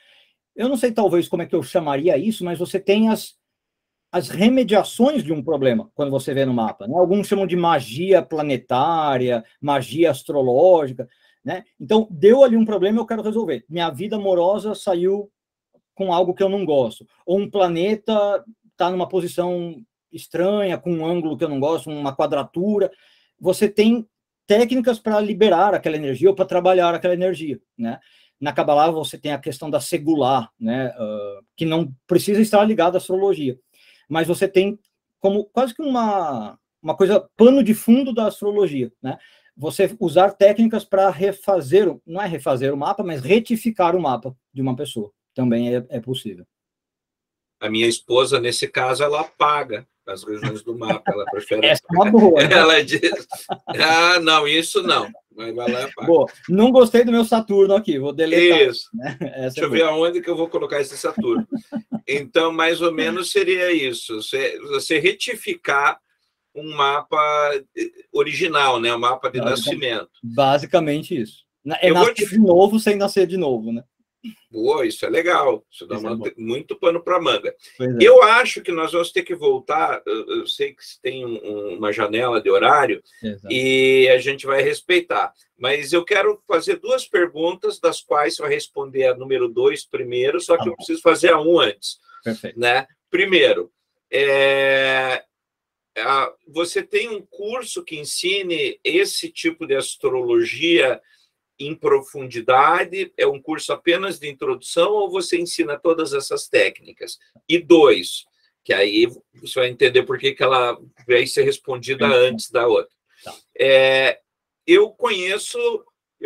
Eu não sei, talvez, como é que eu chamaria isso, mas você tem as remediações de um problema, quando você vê no mapa, né? Alguns chamam de magia planetária, magia astrológica, né? Então, deu ali um problema, eu quero resolver. Minha vida amorosa saiu com algo que eu não gosto. Ou um planeta está numa posição estranha, com um ângulo que eu não gosto, uma quadratura. Você tem técnicas para liberar aquela energia ou para trabalhar aquela energia, né? Na Kabbalah você tem a questão da segular, né? Que não precisa estar ligada à astrologia, mas você tem como quase que uma coisa, pano de fundo da astrologia, né? Você usar técnicas para refazer, não é refazer o mapa, mas retificar o mapa de uma pessoa. Também é possível. A minha esposa, nesse caso, ela apaga as regiões do mapa, ela prefere... Essa é uma boa, né? Ela diz, não, isso não. Mas vai lá e apaga. Boa. Não gostei do meu Saturno aqui, vou deletar. Isso. Né? Deixa eu ver aonde que eu vou colocar esse Saturno. Então, mais ou menos seria isso. Você retificar um mapa original, né? Um mapa de nascimento. Basicamente isso. É nascer de novo sem nascer de novo, né? Boa, isso é legal. Isso dá muito pano para manga. É. Eu acho que nós vamos ter que voltar. Eu sei que tem uma janela de horário. Exato. E a gente vai respeitar. Mas eu quero fazer duas perguntas, das quais você vai responder a número 2 primeiro, só que eu preciso fazer a 1 antes. Perfeito. Né? Primeiro, você tem um curso que ensine esse tipo de astrologia em profundidade? É um curso apenas de introdução ou você ensina todas essas técnicas? E 2, que aí você vai entender por que ela vai ser respondida antes da outra. Eu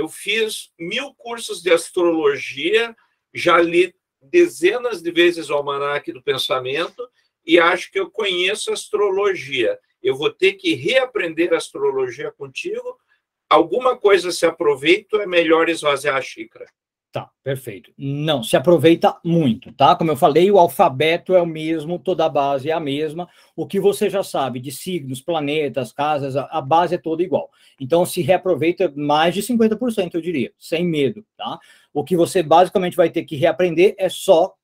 fiz 1000 cursos de astrologia, já li dezenas de vezes o Almanaque do Pensamento e acho que eu conheço astrologia. Eu vou ter que reaprender astrologia contigo? Alguma coisa se aproveita ou é melhor esvaziar a xícara? Tá, perfeito. Não, se aproveita muito, tá? Como eu falei, o alfabeto é o mesmo, toda a base é a mesma. O que você já sabe de signos, planetas, casas, a base é toda igual. Então, se reaproveita mais de 50%, eu diria, sem medo, tá? O que você basicamente vai ter que reaprender é só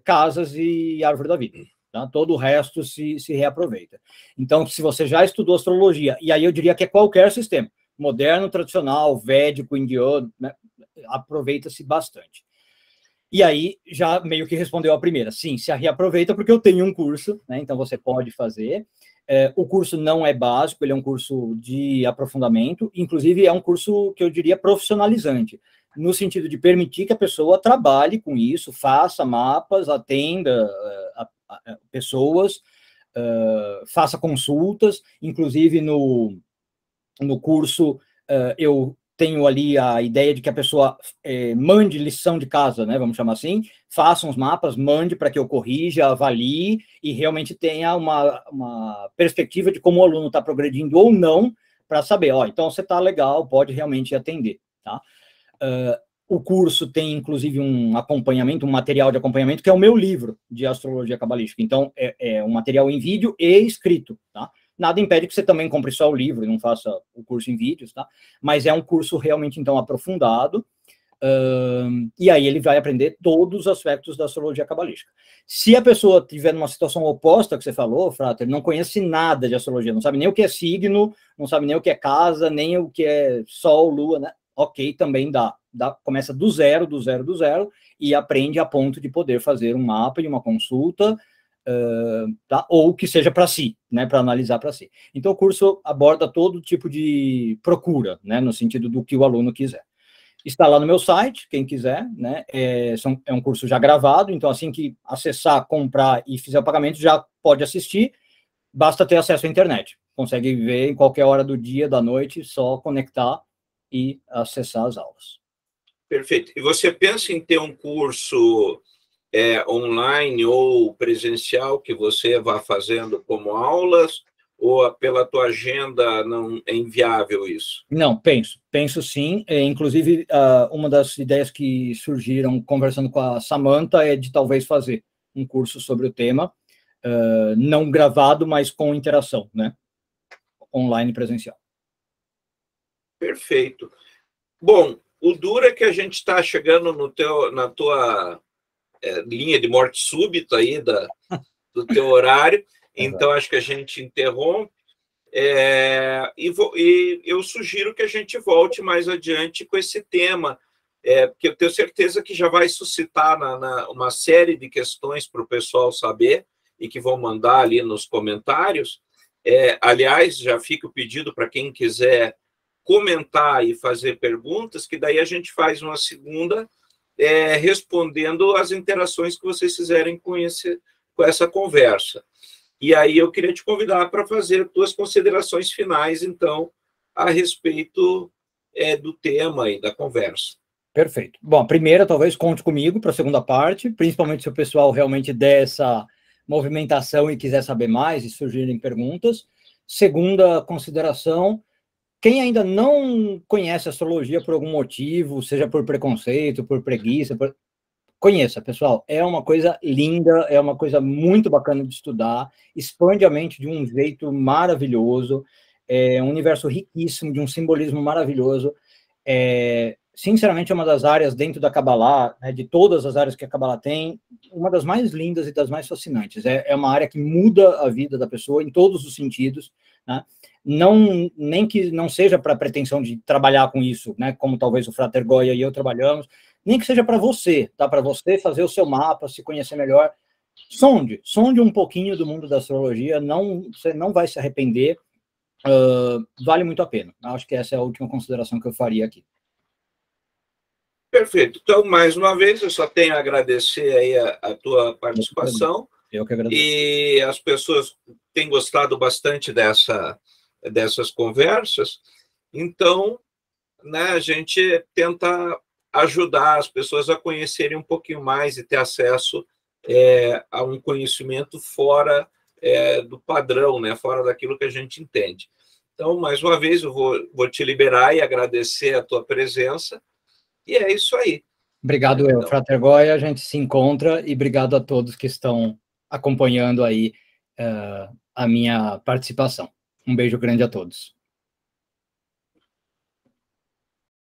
casas e árvore da vida. Tá? Todo o resto se reaproveita. Então, se você já estudou astrologia, e aí eu diria que é qualquer sistema, moderno, tradicional, védico, indiano, né? Aproveita-se bastante. E aí, já meio que respondeu a primeira. Sim, se reaproveita porque eu tenho um curso, né? Então você pode fazer. O curso não é básico, ele é um curso de aprofundamento, inclusive é um curso que eu diria profissionalizante, no sentido de permitir que a pessoa trabalhe com isso, faça mapas, atenda pessoas, faça consultas, inclusive no curso eu tenho ali a ideia de que a pessoa mande lição de casa, né, vamos chamar assim, faça uns mapas, mande para que eu corrija, avalie e realmente tenha uma perspectiva de como o aluno está progredindo ou não, para saber, então você está legal, pode realmente atender, tá? O curso tem, inclusive, um acompanhamento, um material de acompanhamento, que é o meu livro de astrologia cabalística. Então, é um material em vídeo e escrito, tá? Nada impede que você também compre só o livro e não faça o curso em vídeos, tá? Mas é um curso realmente, então, aprofundado, e aí ele vai aprender todos os aspectos da astrologia cabalística. Se a pessoa tiver numa situação oposta que você falou, Frater, não conhece nada de astrologia, não sabe nem o que é signo, não sabe nem o que é casa, nem o que é sol, lua, né? Ok, também dá. Começa do zero, e aprende a ponto de poder fazer um mapa e uma consulta, tá? Ou que seja para si, né? Para analisar para si. Então, o curso aborda todo tipo de procura, né? No sentido do que o aluno quiser. Está lá no meu site, quem quiser, né? É um curso já gravado, então assim que acessar, comprar e fizer o pagamento, já pode assistir, basta ter acesso à internet. Consegue ver em qualquer hora do dia, da noite, só conectar e acessar as aulas. Perfeito. E você pensa em ter um curso online ou presencial que você vá fazendo como aulas, ou pela tua agenda não é inviável isso? Não, penso sim. Inclusive, uma das ideias que surgiram conversando com a Samantha é de talvez fazer um curso sobre o tema, não gravado, mas com interação, né? Online e presencial. Perfeito. Bom, o duro é que a gente está chegando na tua linha de morte súbita aí do teu horário, então acho que a gente interrompe. E eu sugiro que a gente volte mais adiante com esse tema, porque eu tenho certeza que já vai suscitar uma série de questões para o pessoal saber e que vão mandar ali nos comentários. Aliás, já fica o pedido para quem quiser comentar e fazer perguntas, que daí a gente faz uma segunda respondendo as interações que vocês fizerem com essa conversa. E aí eu queria te convidar para fazer tuas considerações finais, então, a respeito do tema e da conversa. Perfeito. Bom, a primeira, talvez conte comigo para a segunda parte, principalmente se o pessoal realmente der essa movimentação e quiser saber mais e surgirem perguntas. Segunda consideração, quem ainda não conhece astrologia por algum motivo, seja por preconceito, por preguiça, conheça, pessoal, é uma coisa linda, é uma coisa muito bacana de estudar, expande a mente de um jeito maravilhoso, é um universo riquíssimo, de um simbolismo maravilhoso, sinceramente é uma das áreas dentro da Kabbalah, né, de todas as áreas que a Kabbalah tem, uma das mais lindas e das mais fascinantes, é uma área que muda a vida da pessoa em todos os sentidos, né? Nem que não seja para a pretensão de trabalhar com isso, né, como talvez o Frater Goya e eu trabalhamos, nem que seja para você, tá? Para você fazer o seu mapa, se conhecer melhor, sonde um pouquinho do mundo da astrologia, você não vai se arrepender, vale muito a pena. Acho que essa é a última consideração que eu faria aqui. Perfeito. Então, mais uma vez, eu só tenho a agradecer aí a tua participação. Eu que agradeço. E as pessoas têm gostado bastante dessas conversas. Então, né, a gente tenta ajudar as pessoas a conhecerem um pouquinho mais e ter acesso a um conhecimento fora do padrão, né, fora daquilo que a gente entende. Então, mais uma vez, eu vou te liberar e agradecer a tua presença. E é isso aí. Obrigado, Frater Goya. A gente se encontra e obrigado a todos que estão acompanhando aí a minha participação. Um beijo grande a todos.